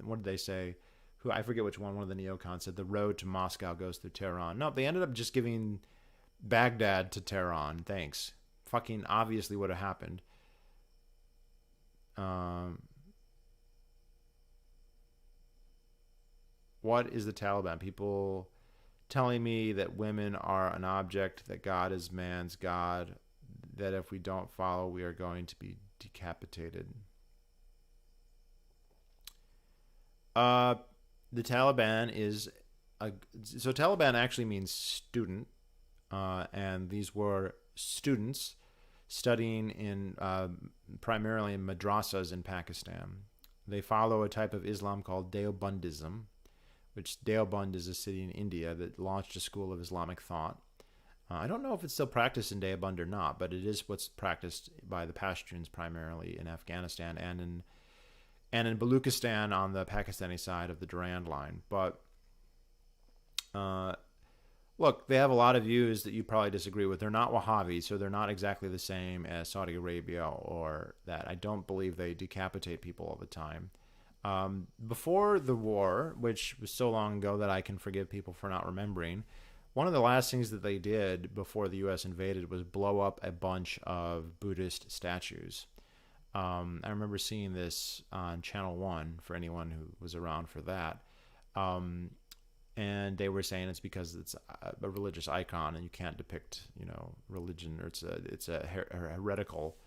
what did they say? Who, I forget which one. One of the neocons said the road to Moscow goes through Tehran. No, they ended up just giving Baghdad to Tehran. Thanks. Fucking obviously would have happened. What is the Taliban? People telling me that women are an object, that God is man's God, that if we don't follow, we are going to be decapitated. The Taliban is so Taliban actually means student, and these were students studying in primarily in madrasas in Pakistan. They follow a type of Islam called Deobandism, which Deoband is a city in India that launched a school of Islamic thought. I don't know if it's still practiced in Deoband or not, but it is what's practiced by the Pashtuns primarily in Afghanistan and in Baluchistan on the Pakistani side of the Durand Line. But look, they have a lot of views that you probably disagree with. They're not Wahhabi, so they're not exactly the same as Saudi Arabia or that. I don't believe they decapitate people all the time. Before the war, which was so long ago that I can forgive people for not remembering, one of the last things that they did before the U.S. invaded was blow up a bunch of Buddhist statues. I remember seeing this on Channel 1 for anyone who was around for that. And they were saying it's because it's a religious icon and you can't depict, religion, or it's a heretical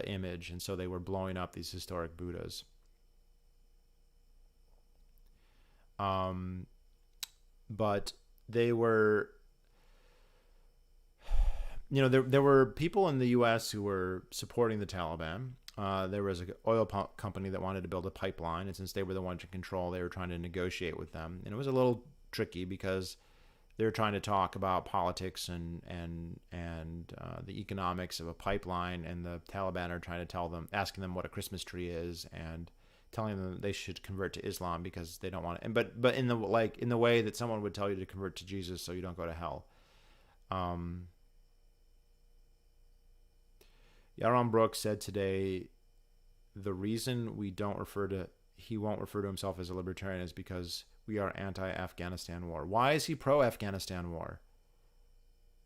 image. And so they were blowing up these historic Buddhas. But they were, there were people in the U.S. who were supporting the Taliban. There was an oil company that wanted to build a pipeline, and since they were the ones in control, they were trying to negotiate with them. And it was a little tricky because they were trying to talk about politics and the economics of a pipeline, and the Taliban are trying to asking them what a Christmas tree is, and telling them they should convert to Islam because they don't want it. But in the way that someone would tell you to convert to Jesus so you don't go to hell. Yaron Brooks said today the reason he won't refer to himself as a libertarian is because we are anti-Afghanistan war. Why is he pro-Afghanistan war?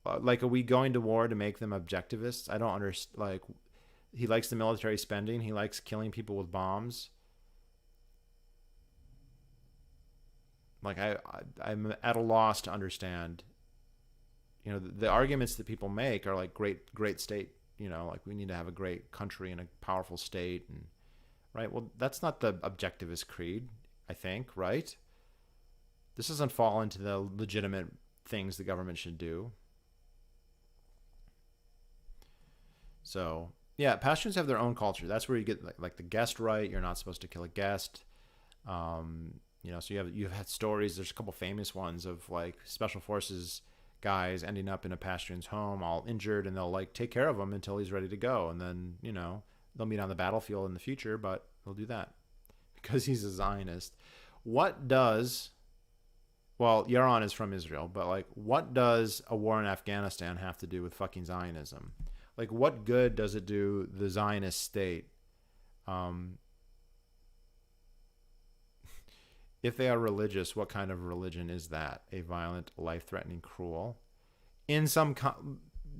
Are we going to war to make them objectivists? I don't understand. He likes the military spending. He likes killing people with bombs. I'm at a loss to understand. The arguments that people make are like great state. We need to have a great country and a powerful state, and right. Well, that's not the objectivist creed, I think, right? This doesn't fall into the legitimate things the government should do. So yeah, Pashtuns have their own culture. That's where you get like the guest right. You're not supposed to kill a guest. So you've had stories. There's a couple famous ones of like special forces guys ending up in a Pashtun's home all injured, and they'll take care of him until he's ready to go, and then they'll meet on the battlefield in the future, but they'll do that because he's a Zionist. Yaron is from Israel, but what does a war in Afghanistan have to do with fucking Zionism? What good does it do the Zionist state? If they are religious, what kind of religion is that? A violent, life-threatening, cruel? In some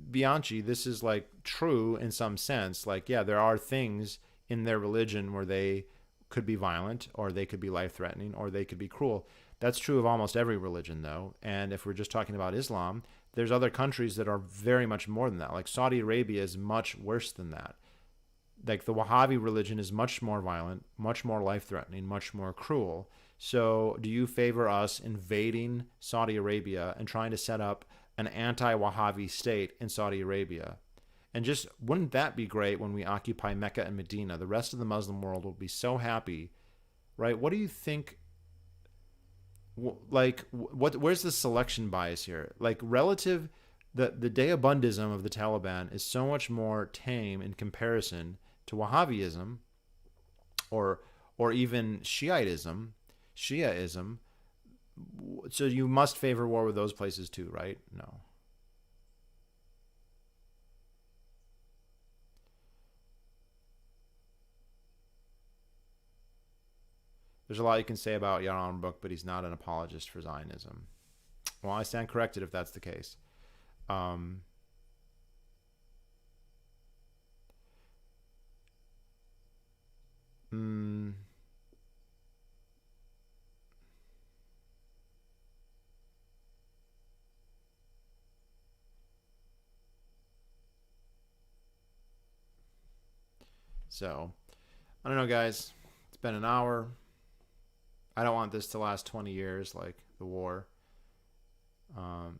Bianchi, this is true in some sense. There are things in their religion where they could be violent, or they could be life-threatening, or they could be cruel. That's true of almost every religion, though. And if we're just talking about Islam, there's other countries that are very much more than that. Saudi Arabia is much worse than that. The Wahhabi religion is much more violent, much more life-threatening, much more cruel. So do you favor us invading Saudi Arabia and trying to set up an anti-Wahhabi state in Saudi Arabia? And just wouldn't that be great when we occupy Mecca and Medina? The rest of the Muslim world will be so happy, right? What do you think Where's the selection bias here? Like relative, the Deobandism of the Taliban is so much more tame in comparison to Wahhabism or even Shiaism. So you must favor war with those places too, right? No. There's a lot you can say about Yaron Brook, but he's not an apologist for Zionism. Well, I stand corrected if that's the case. Um, mm, so, I don't know, guys. It's been an hour. I don't want this to last 20 years like the war. Um,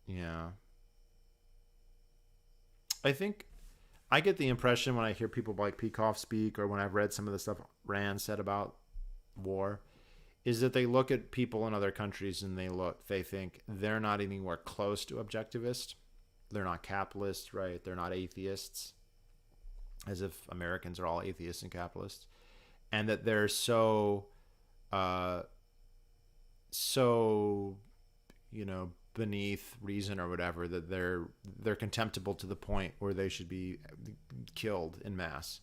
yeah. I think I get the impression when I hear people like Peikoff speak or when I've read some of the stuff Rand said about war is that they look at people in other countries and they think they're not anywhere close to objectivist. They're not capitalists, right? They're not atheists, as if Americans are all atheists and capitalists, and that they're uh, so beneath reason or whatever that they're contemptible to the point where they should be killed in mass.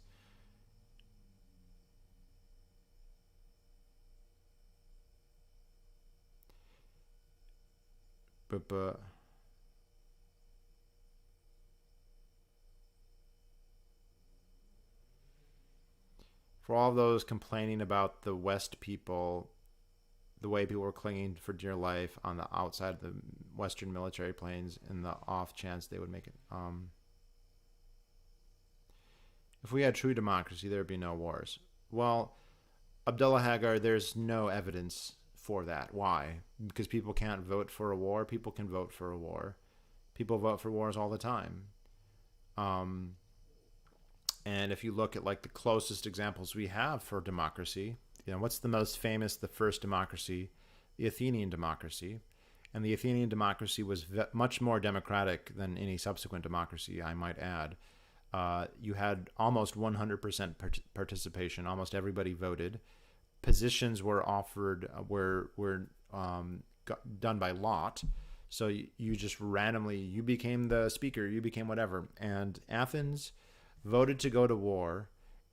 But for all of those complaining about the West people, the way people were clinging for dear life on the outside of the Western military planes in the off chance they would make it. If we had true democracy, there would be no wars. Well, Abdullah Hagar, there's no evidence for that. Why? Because people can't vote for a war. People can vote for a war. People vote for wars all the time. Um, and if you look at like the closest examples we have for democracy, what's the most famous, the first democracy? The Athenian democracy. And the Athenian democracy was much more democratic than any subsequent democracy, I might add. You had almost 100% participation. Almost everybody voted. Positions were offered, done by lot. So you just randomly, you became the speaker, you became whatever. And Athens voted to go to war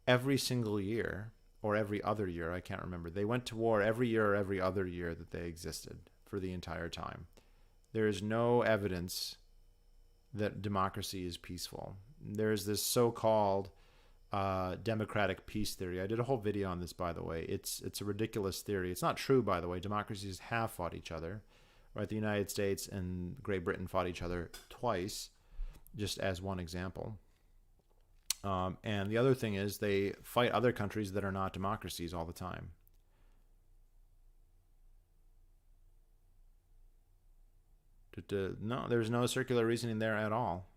every single year or every other year. I can't remember. They went to war every year or every other year that they existed for the entire time. There is no evidence that democracy is peaceful. There's this so-called democratic peace theory. I did a whole video on this, by the way. It's a ridiculous theory. It's not true, by the way. Democracies have fought each other. Right? The United States and Great Britain fought each other twice, just as one example. And the other thing is they fight other countries that are not democracies all the time. No, there's no circular reasoning there at all.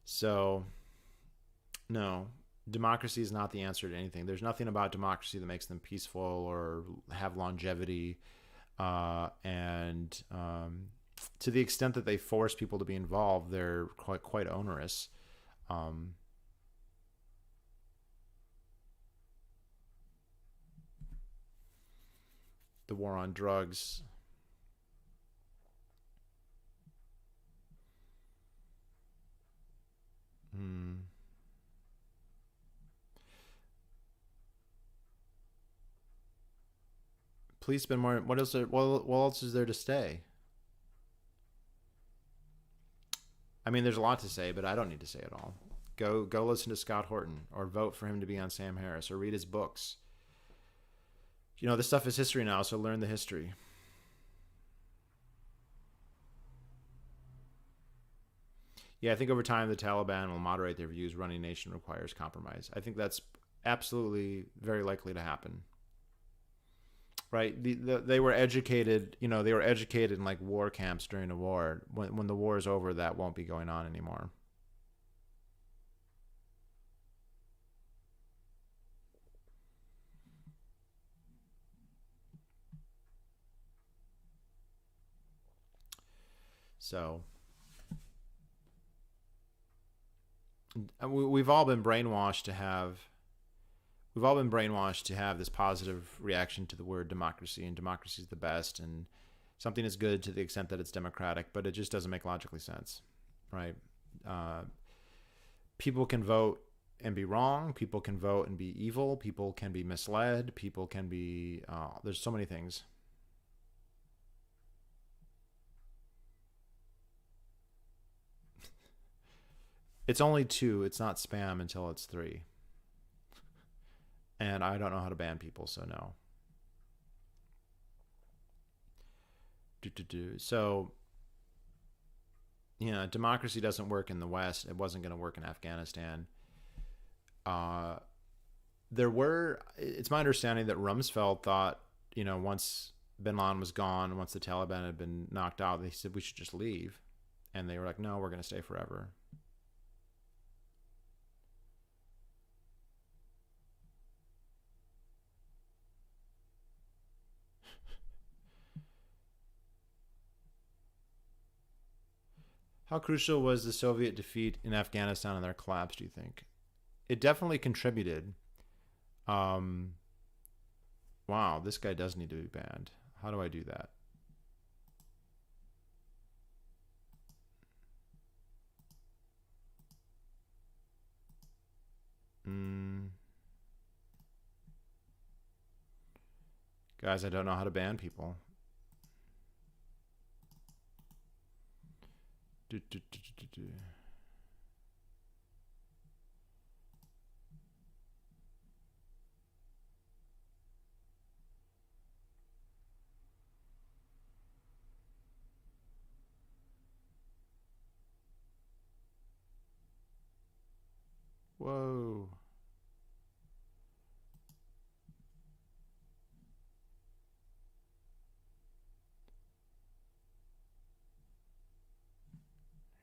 So, no, democracy is not the answer to anything. There's nothing about democracy that makes them peaceful or have longevity. And to the extent that they force people to be involved, they're quite onerous. The war on drugs. Hmm. Please spend more. What else? What else is there to say? I mean, there's a lot to say, but I don't need to say it all. Go listen to Scott Horton, or vote for him to be on Sam Harris, or read his books. This stuff is history now, so learn the history. Yeah, I think over time the Taliban will moderate their views. Running a nation requires compromise. I think that's absolutely very likely to happen. right? They were educated, they were educated in like war camps during the war. When the war is over, that won't be going on anymore. So we've all been brainwashed to have this positive reaction to the word democracy, and democracy is the best, and something is good to the extent that it's democratic, but it just doesn't make logically sense, right? Uh, People can vote and be wrong. People can vote and be evil. People can be misled. People can be. There's so many things. It's only two. It's not spam until it's three. And I don't know how to ban people, so no. So, democracy doesn't work in the West. It wasn't going to work in Afghanistan. Uh, it's my understanding that Rumsfeld thought, once bin Laden was gone, once the Taliban had been knocked out, they said we should just leave. And they were like, no, we're going to stay forever. How crucial was the Soviet defeat in Afghanistan and their collapse, do you think? It definitely contributed. Um, wow, this guy does need to be banned. How do I do that? Mm, guys, I don't know how to ban people. Do, do, do, do, do. Whoa.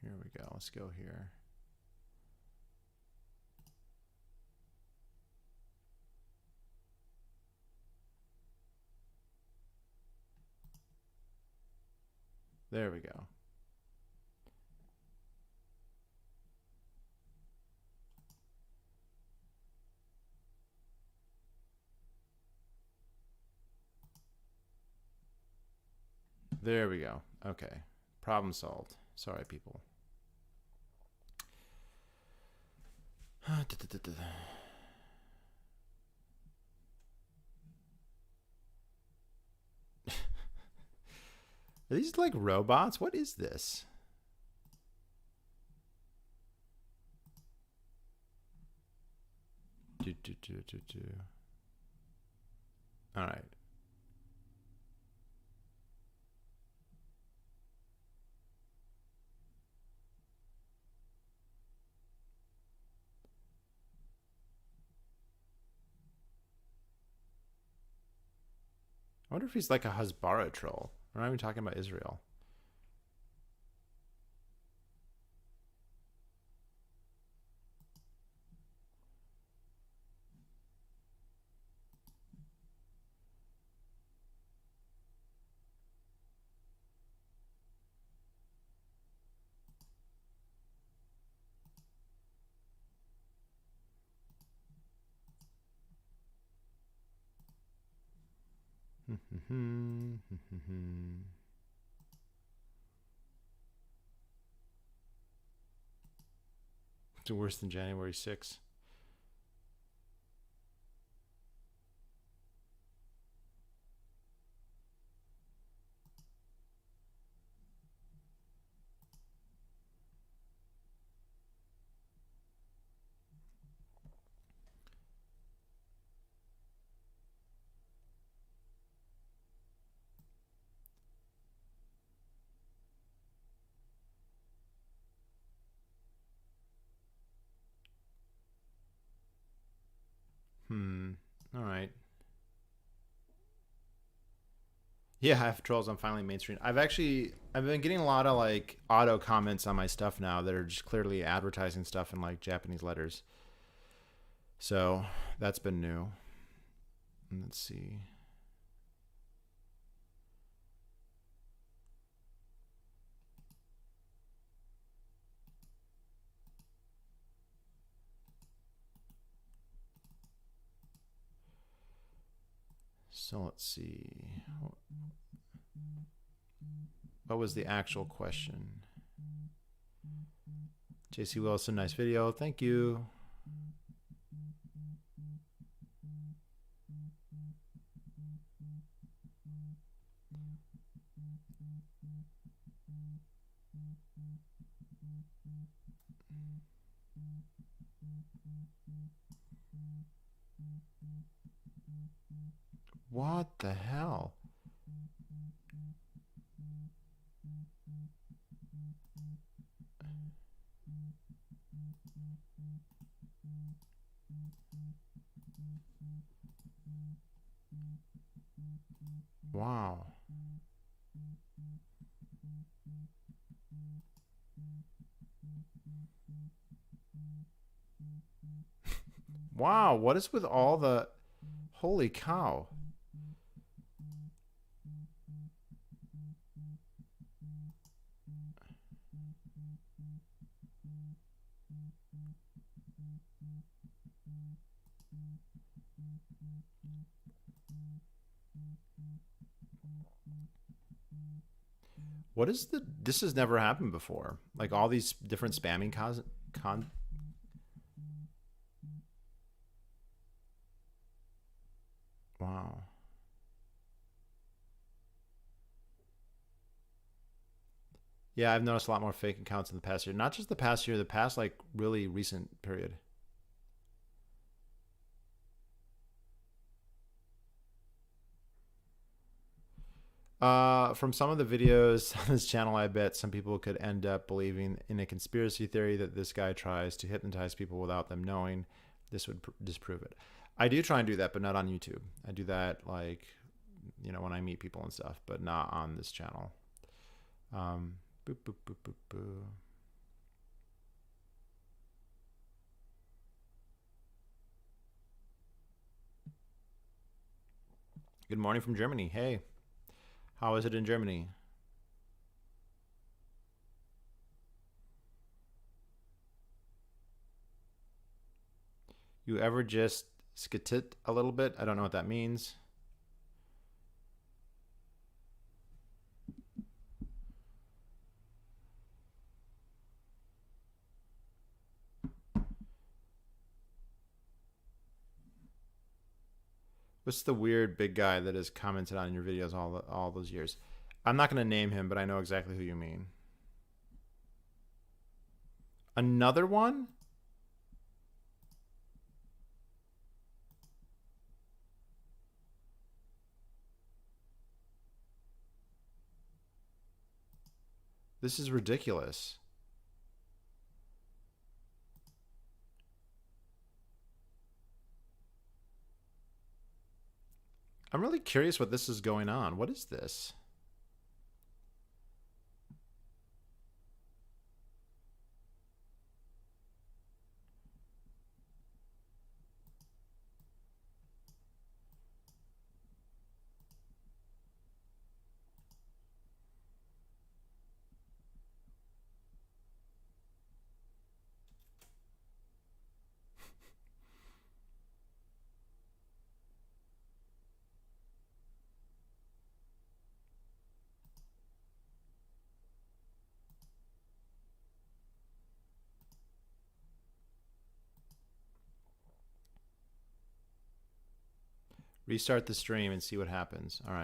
Here we go. Let's go here. There we go. There we go. Okay. Problem solved. Sorry, people. Are these like robots? What is this? All right. I wonder if he's like a Hasbara troll. We're not even talking about Israel. It's worse than January 6th. All right. Yeah, I have trolls on finally mainstream. I've been getting a lot of like auto comments on my stuff now that are just clearly advertising stuff in like Japanese letters. So that's been new. Let's see. So let's see. What was the actual question? JC Wilson, nice video. Thank you. What the hell? Wow. Wow, what is with all the... Holy cow. What is the... This has never happened before. Like all these different spamming Wow. Yeah, I've noticed a lot more fake accounts in the past year. Not just the past year, the past like really recent period. From some of the videos on this channel, I bet some people could end up believing in a conspiracy theory that this guy tries to hypnotize people without them knowing. This would disprove it. I do try and do that, but not on YouTube. I do that like, when I meet people and stuff, but not on this channel. Boop, boop, boop, boop, boop. Good morning from Germany. Hey, how is it in Germany? You ever just skitit a little bit? I don't know what that means. What's the weird big guy that has commented on your videos all those years? I'm not going to name him, but I know exactly who you mean. Another one? This is ridiculous. I'm really curious what this is going on. What is this? Restart the stream and see what happens. All right.